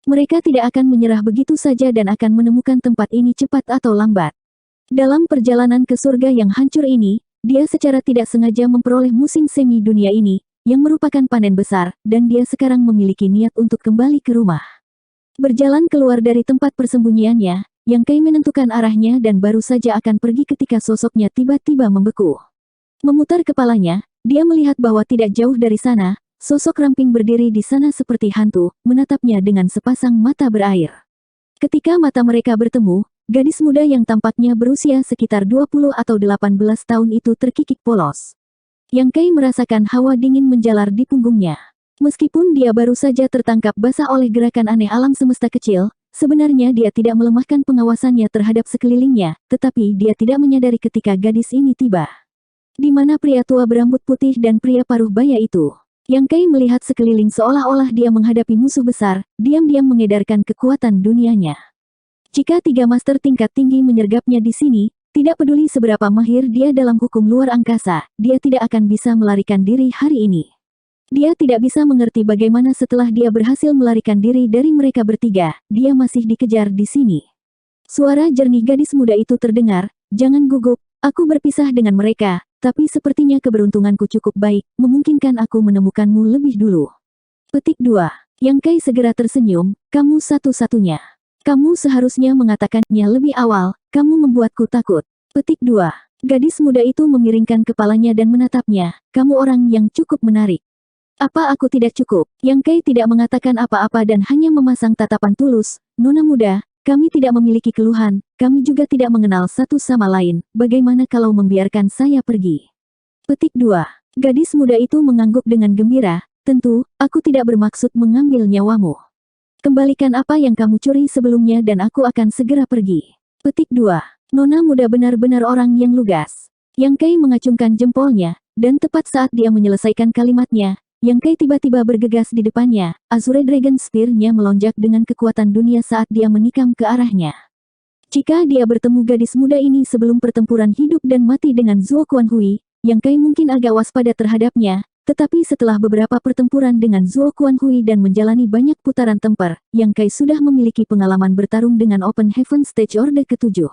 Mereka tidak akan menyerah begitu saja dan akan menemukan tempat ini cepat atau lambat. Dalam perjalanan ke surga yang hancur ini, dia secara tidak sengaja memperoleh musim semi dunia ini, yang merupakan panen besar, dan dia sekarang memiliki niat untuk kembali ke rumah. Berjalan keluar dari tempat persembunyiannya, Yang Kai menentukan arahnya dan baru saja akan pergi ketika sosoknya tiba-tiba membeku. Memutar kepalanya, dia melihat bahwa tidak jauh dari sana, sosok ramping berdiri di sana seperti hantu, menatapnya dengan sepasang mata berair. Ketika mata mereka bertemu, gadis muda yang tampaknya berusia sekitar 20 atau 18 tahun itu terkikik polos. Yang Kai merasakan hawa dingin menjalar di punggungnya. Meskipun dia baru saja tertangkap basah oleh gerakan aneh alam semesta kecil, sebenarnya dia tidak melemahkan pengawasannya terhadap sekelilingnya, tetapi dia tidak menyadari ketika gadis ini tiba. Di mana pria tua berambut putih dan pria paruh baya itu? Yang Kai melihat sekeliling seolah-olah dia menghadapi musuh besar, diam-diam mengedarkan kekuatan dunianya. Jika 3 master tingkat tinggi menyergapnya di sini, tidak peduli seberapa mahir dia dalam hukum luar angkasa, dia tidak akan bisa melarikan diri hari ini. Dia tidak bisa mengerti bagaimana setelah dia berhasil melarikan diri dari mereka bertiga, dia masih dikejar di sini. Suara jernih gadis muda itu terdengar, "Jangan gugup, aku berpisah dengan mereka. Tapi sepertinya keberuntunganku cukup baik, memungkinkan aku menemukanmu lebih dulu." Petik 2. Yang Kai segera tersenyum, kamu satu-satunya. Kamu seharusnya mengatakannya lebih awal, kamu membuatku takut. Petik 2. Gadis muda itu memiringkan kepalanya dan menatapnya, kamu orang yang cukup menarik. Apa aku tidak cukup? Yang Kai tidak mengatakan apa-apa dan hanya memasang tatapan tulus, Nona muda, kami tidak memiliki keluhan, kami juga tidak mengenal satu sama lain, bagaimana kalau membiarkan saya pergi? Petik 2. Gadis muda itu mengangguk dengan gembira, tentu, aku tidak bermaksud mengambil nyawamu. Kembalikan apa yang kamu curi sebelumnya dan aku akan segera pergi. Petik 2. Nona muda benar-benar orang yang lugas. Yang Kai mengacungkan jempolnya, dan tepat saat dia menyelesaikan kalimatnya, Yang Kai tiba-tiba bergegas di depannya, Azure Dragon Spear-nya melonjak dengan kekuatan dunia saat dia menikam ke arahnya. Jika dia bertemu gadis muda ini sebelum pertempuran hidup dan mati dengan Zuo Quanhui, Yang Kai mungkin agak waspada terhadapnya, tetapi setelah beberapa pertempuran dengan Zuo Quanhui dan menjalani banyak putaran tempur, Yang Kai sudah memiliki pengalaman bertarung dengan Open Heaven Stage Orde ke-7.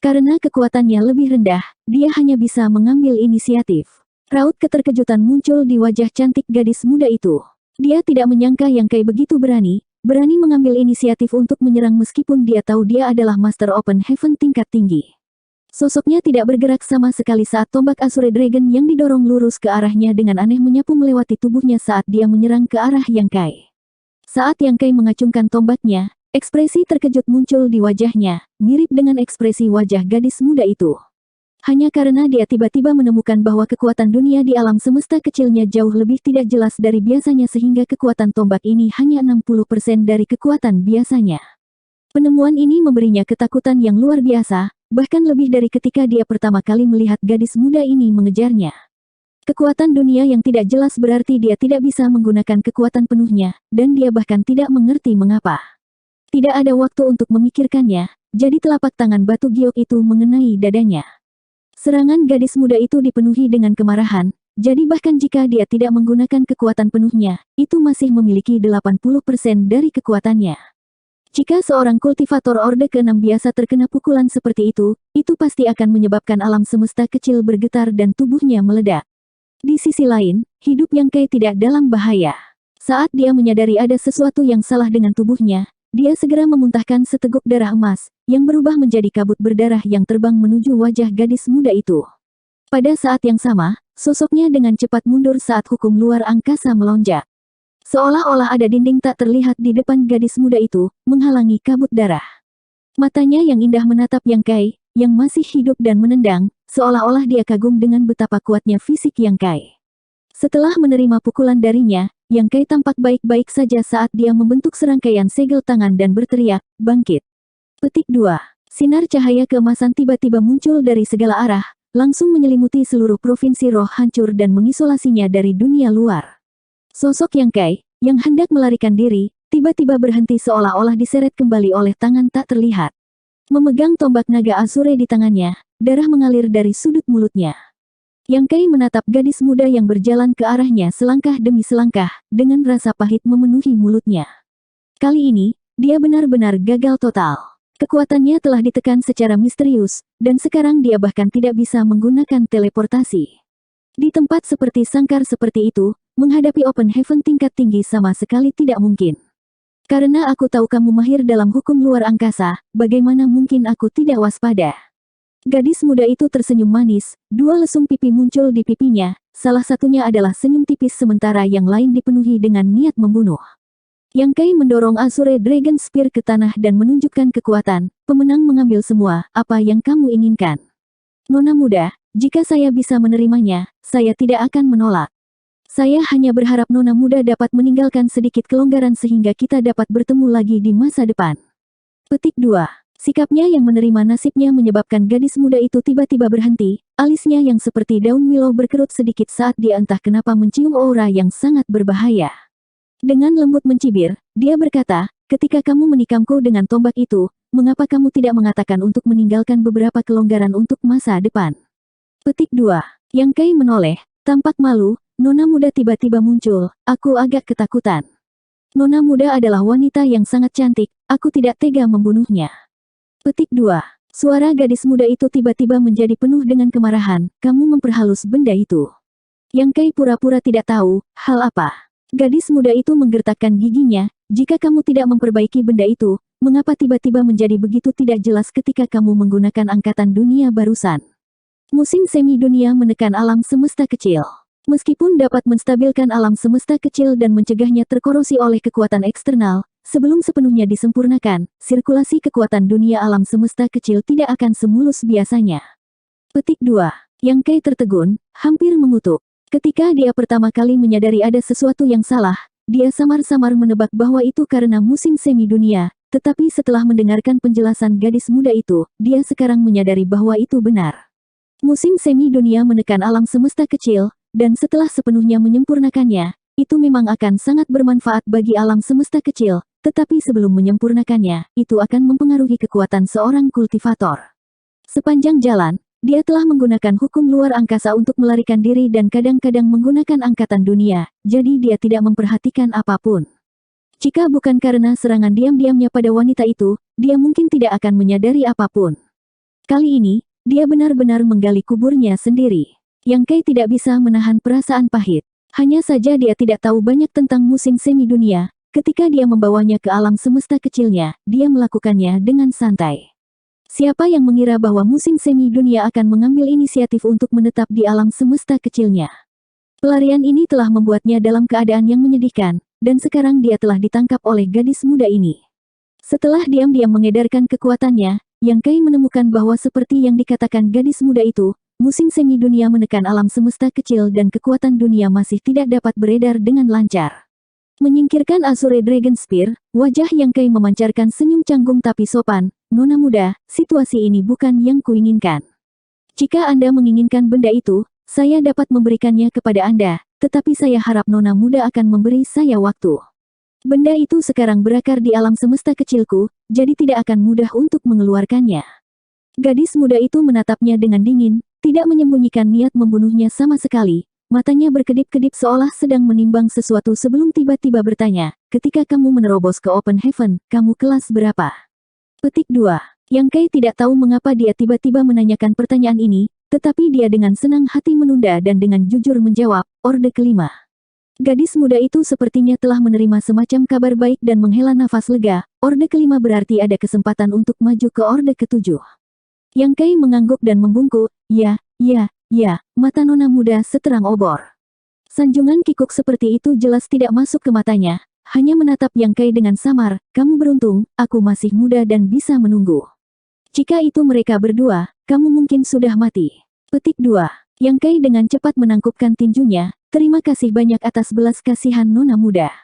Karena kekuatannya lebih rendah, dia hanya bisa mengambil inisiatif. Raut keterkejutan muncul di wajah cantik gadis muda itu. Dia tidak menyangka Yang Kai begitu berani mengambil inisiatif untuk menyerang meskipun dia tahu dia adalah Master Open Heaven tingkat tinggi. Sosoknya tidak bergerak sama sekali saat tombak Azure Dragon yang didorong lurus ke arahnya dengan aneh menyapu melewati tubuhnya saat dia menyerang ke arah Yang Kai. Saat Yang Kai mengacungkan tombaknya, ekspresi terkejut muncul di wajahnya, mirip dengan ekspresi wajah gadis muda itu. Hanya karena dia tiba-tiba menemukan bahwa kekuatan dunia di alam semesta kecilnya jauh lebih tidak jelas dari biasanya sehingga kekuatan tombak ini hanya 60% dari kekuatan biasanya. Penemuan ini memberinya ketakutan yang luar biasa, bahkan lebih dari ketika dia pertama kali melihat gadis muda ini mengejarnya. Kekuatan dunia yang tidak jelas berarti dia tidak bisa menggunakan kekuatan penuhnya, dan dia bahkan tidak mengerti mengapa. Tidak ada waktu untuk memikirkannya, jadi telapak tangan batu giok itu mengenai dadanya. Serangan gadis muda itu dipenuhi dengan kemarahan, jadi bahkan jika dia tidak menggunakan kekuatan penuhnya, itu masih memiliki 80% dari kekuatannya. Jika seorang kultivator Orde ke-6 biasa terkena pukulan seperti itu pasti akan menyebabkan alam semesta kecil bergetar dan tubuhnya meledak. Di sisi lain, hidup Yang Kai tidak dalam bahaya. Saat dia menyadari ada sesuatu yang salah dengan tubuhnya, dia segera memuntahkan seteguk darah emas, yang berubah menjadi kabut berdarah yang terbang menuju wajah gadis muda itu. Pada saat yang sama, sosoknya dengan cepat mundur saat hukum luar angkasa melonjak. Seolah-olah ada dinding tak terlihat di depan gadis muda itu, menghalangi kabut darah. Matanya yang indah menatap Yang Kai, yang masih hidup dan menendang, seolah-olah dia kagum dengan betapa kuatnya fisik Yang Kai. Setelah menerima pukulan darinya, Yang Kai tampak baik-baik saja saat dia membentuk serangkaian segel tangan dan berteriak, bangkit. Petik 2. Sinar cahaya keemasan tiba-tiba muncul dari segala arah, langsung menyelimuti seluruh provinsi roh hancur dan mengisolasinya dari dunia luar. Sosok Yang Kai, yang hendak melarikan diri, tiba-tiba berhenti seolah-olah diseret kembali oleh tangan tak terlihat. Memegang tombak naga Azure di tangannya, darah mengalir dari sudut mulutnya. Yang Kai menatap gadis muda yang berjalan ke arahnya selangkah demi selangkah, dengan rasa pahit memenuhi mulutnya. Kali ini, dia benar-benar gagal total. Kekuatannya telah ditekan secara misterius, dan sekarang dia bahkan tidak bisa menggunakan teleportasi. Di tempat seperti sangkar seperti itu, menghadapi Open Heaven tingkat tinggi sama sekali tidak mungkin. Karena aku tahu kamu mahir dalam hukum luar angkasa, bagaimana mungkin aku tidak waspada? Gadis muda itu tersenyum manis, dua lesung pipi muncul di pipinya, salah satunya adalah senyum tipis sementara yang lain dipenuhi dengan niat membunuh. Yang Kai mendorong Azure Dragon Spear ke tanah dan menunjukkan kekuatan, pemenang mengambil semua, apa yang kamu inginkan. Nona muda, jika saya bisa menerimanya, saya tidak akan menolak. Saya hanya berharap Nona muda dapat meninggalkan sedikit kelonggaran sehingga kita dapat bertemu lagi di masa depan. Petik 2. Sikapnya yang menerima nasibnya menyebabkan gadis muda itu tiba-tiba berhenti, alisnya yang seperti daun willow berkerut sedikit saat dia entah kenapa mencium aura yang sangat berbahaya. Dengan lembut mencibir, dia berkata, ketika kamu menikamku dengan tombak itu, mengapa kamu tidak mengatakan untuk meninggalkan beberapa kelonggaran untuk masa depan? Petik 2. Yang Kai menoleh, tampak malu. Nona muda tiba-tiba muncul, aku agak ketakutan. Nona muda adalah wanita yang sangat cantik, aku tidak tega membunuhnya. Petik 2. Suara gadis muda itu tiba-tiba menjadi penuh dengan kemarahan, kamu memperhalus benda itu. Yang Kai pura-pura tidak tahu, hal apa? Gadis muda itu menggertakkan giginya, jika kamu tidak memperbaiki benda itu, mengapa tiba-tiba menjadi begitu tidak jelas ketika kamu menggunakan angkatan dunia barusan? Musim semi dunia menekan alam semesta kecil. Meskipun dapat menstabilkan alam semesta kecil dan mencegahnya terkorosi oleh kekuatan eksternal, sebelum sepenuhnya disempurnakan, sirkulasi kekuatan dunia alam semesta kecil tidak akan semulus biasanya. Petik 2. Yang Kai tertegun, hampir mengutuk. Ketika dia pertama kali menyadari ada sesuatu yang salah, dia samar-samar menebak bahwa itu karena musim semi dunia, tetapi setelah mendengarkan penjelasan gadis muda itu, dia sekarang menyadari bahwa itu benar. Musim semi dunia menekan alam semesta kecil, dan setelah sepenuhnya menyempurnakannya, itu memang akan sangat bermanfaat bagi alam semesta kecil, tetapi sebelum menyempurnakannya, itu akan mempengaruhi kekuatan seorang kultivator. Sepanjang jalan, dia telah menggunakan hukum luar angkasa untuk melarikan diri dan kadang-kadang menggunakan angkatan dunia, jadi dia tidak memperhatikan apapun. Jika bukan karena serangan diam-diamnya pada wanita itu, dia mungkin tidak akan menyadari apapun. Kali ini, dia benar-benar menggali kuburnya sendiri. Yang Kai tidak bisa menahan perasaan pahit. Hanya saja dia tidak tahu banyak tentang musim semi dunia. Ketika dia membawanya ke alam semesta kecilnya, dia melakukannya dengan santai. Siapa yang mengira bahwa musim semi dunia akan mengambil inisiatif untuk menetap di alam semesta kecilnya? Pelarian ini telah membuatnya dalam keadaan yang menyedihkan, dan sekarang dia telah ditangkap oleh gadis muda ini. Setelah diam-diam mengedarkan kekuatannya, Yang Kai menemukan bahwa seperti yang dikatakan gadis muda itu, musim semi dunia menekan alam semesta kecil dan kekuatan dunia masih tidak dapat beredar dengan lancar. Menyingkirkan Azure Dragon Spear, wajah Yang Kai memancarkan senyum canggung tapi sopan. Nona muda, situasi ini bukan yang kuinginkan. Jika Anda menginginkan benda itu, saya dapat memberikannya kepada Anda, tetapi saya harap Nona muda akan memberi saya waktu. Benda itu sekarang berakar di alam semesta kecilku, jadi tidak akan mudah untuk mengeluarkannya. Gadis muda itu menatapnya dengan dingin, tidak menyembunyikan niat membunuhnya sama sekali. Matanya berkedip-kedip seolah sedang menimbang sesuatu sebelum tiba-tiba bertanya, ketika kamu menerobos ke Open Heaven, kamu kelas berapa? Petik 2. Yang Kai tidak tahu mengapa dia tiba-tiba menanyakan pertanyaan ini, tetapi dia dengan senang hati menunda dan dengan jujur menjawab, Orde kelima. Gadis muda itu sepertinya telah menerima semacam kabar baik dan menghela nafas lega. Orde kelima berarti ada kesempatan untuk maju ke Orde ketujuh. Yang Kai mengangguk dan membungkuk, ya, mata nona muda seterang obor. Sanjungan kikuk seperti itu jelas tidak masuk ke matanya. Hanya menatap Yang Kai dengan samar, kamu beruntung, aku masih muda dan bisa menunggu. Jika itu mereka berdua, kamu mungkin sudah mati. Petik 2. Yang Kai dengan cepat menangkupkan tinjunya, terima kasih banyak atas belas kasihan nona muda.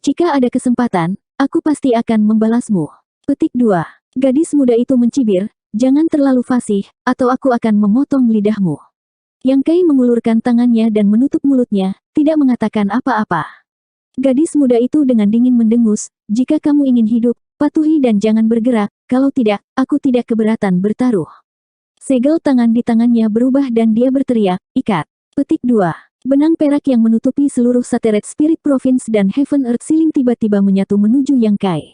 Jika ada kesempatan, aku pasti akan membalasmu. Petik 2. Gadis muda itu mencibir, jangan terlalu fasih, atau aku akan memotong lidahmu. Yang Kai mengulurkan tangannya dan menutup mulutnya, tidak mengatakan apa-apa. Gadis muda itu dengan dingin mendengus, jika kamu ingin hidup, patuhi dan jangan bergerak, kalau tidak, aku tidak keberatan bertaruh. Segel tangan di tangannya berubah dan dia berteriak, ikat. Petik 2. Benang perak yang menutupi seluruh Sateret Spirit Province dan Heaven Earth Ceiling tiba-tiba menyatu menuju Yang Kai.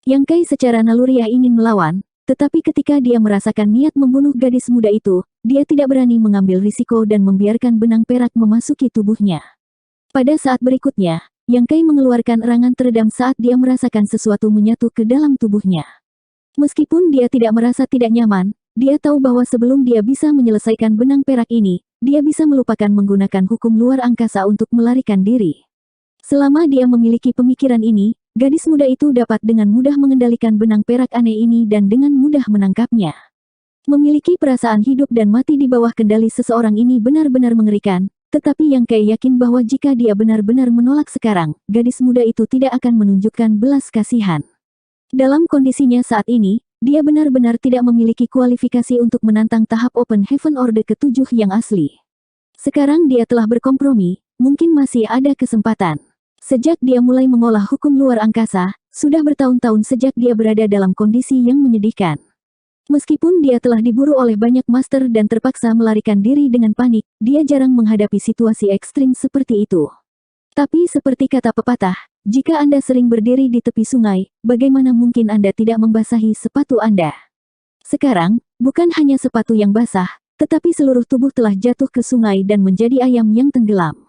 Yang Kai secara naluriah ingin melawan, tetapi ketika dia merasakan niat membunuh gadis muda itu, dia tidak berani mengambil risiko dan membiarkan benang perak memasuki tubuhnya. Pada saat berikutnya, Yang Kai mengeluarkan erangan teredam saat dia merasakan sesuatu menyatu ke dalam tubuhnya. Meskipun dia tidak merasa tidak nyaman, dia tahu bahwa sebelum dia bisa menyelesaikan benang perak ini, dia bisa melupakan menggunakan hukum luar angkasa untuk melarikan diri. Selama dia memiliki pemikiran ini, gadis muda itu dapat dengan mudah mengendalikan benang perak aneh ini dan dengan mudah menangkapnya. Memiliki perasaan hidup dan mati di bawah kendali seseorang ini benar-benar mengerikan. Tetapi Yang Kai yakin bahwa jika dia benar-benar menolak sekarang, gadis muda itu tidak akan menunjukkan belas kasihan. Dalam kondisinya saat ini, dia benar-benar tidak memiliki kualifikasi untuk menantang tahap Open Heaven Orde ke-7 yang asli. Sekarang dia telah berkompromi, mungkin masih ada kesempatan. Sejak dia mulai mengolah hukum luar angkasa, sudah bertahun-tahun sejak dia berada dalam kondisi yang menyedihkan. Meskipun dia telah diburu oleh banyak master dan terpaksa melarikan diri dengan panik, dia jarang menghadapi situasi ekstrim seperti itu. Tapi seperti kata pepatah, jika Anda sering berdiri di tepi sungai, bagaimana mungkin Anda tidak membasahi sepatu Anda? Sekarang, bukan hanya sepatu yang basah, tetapi seluruh tubuh telah jatuh ke sungai dan menjadi ayam yang tenggelam.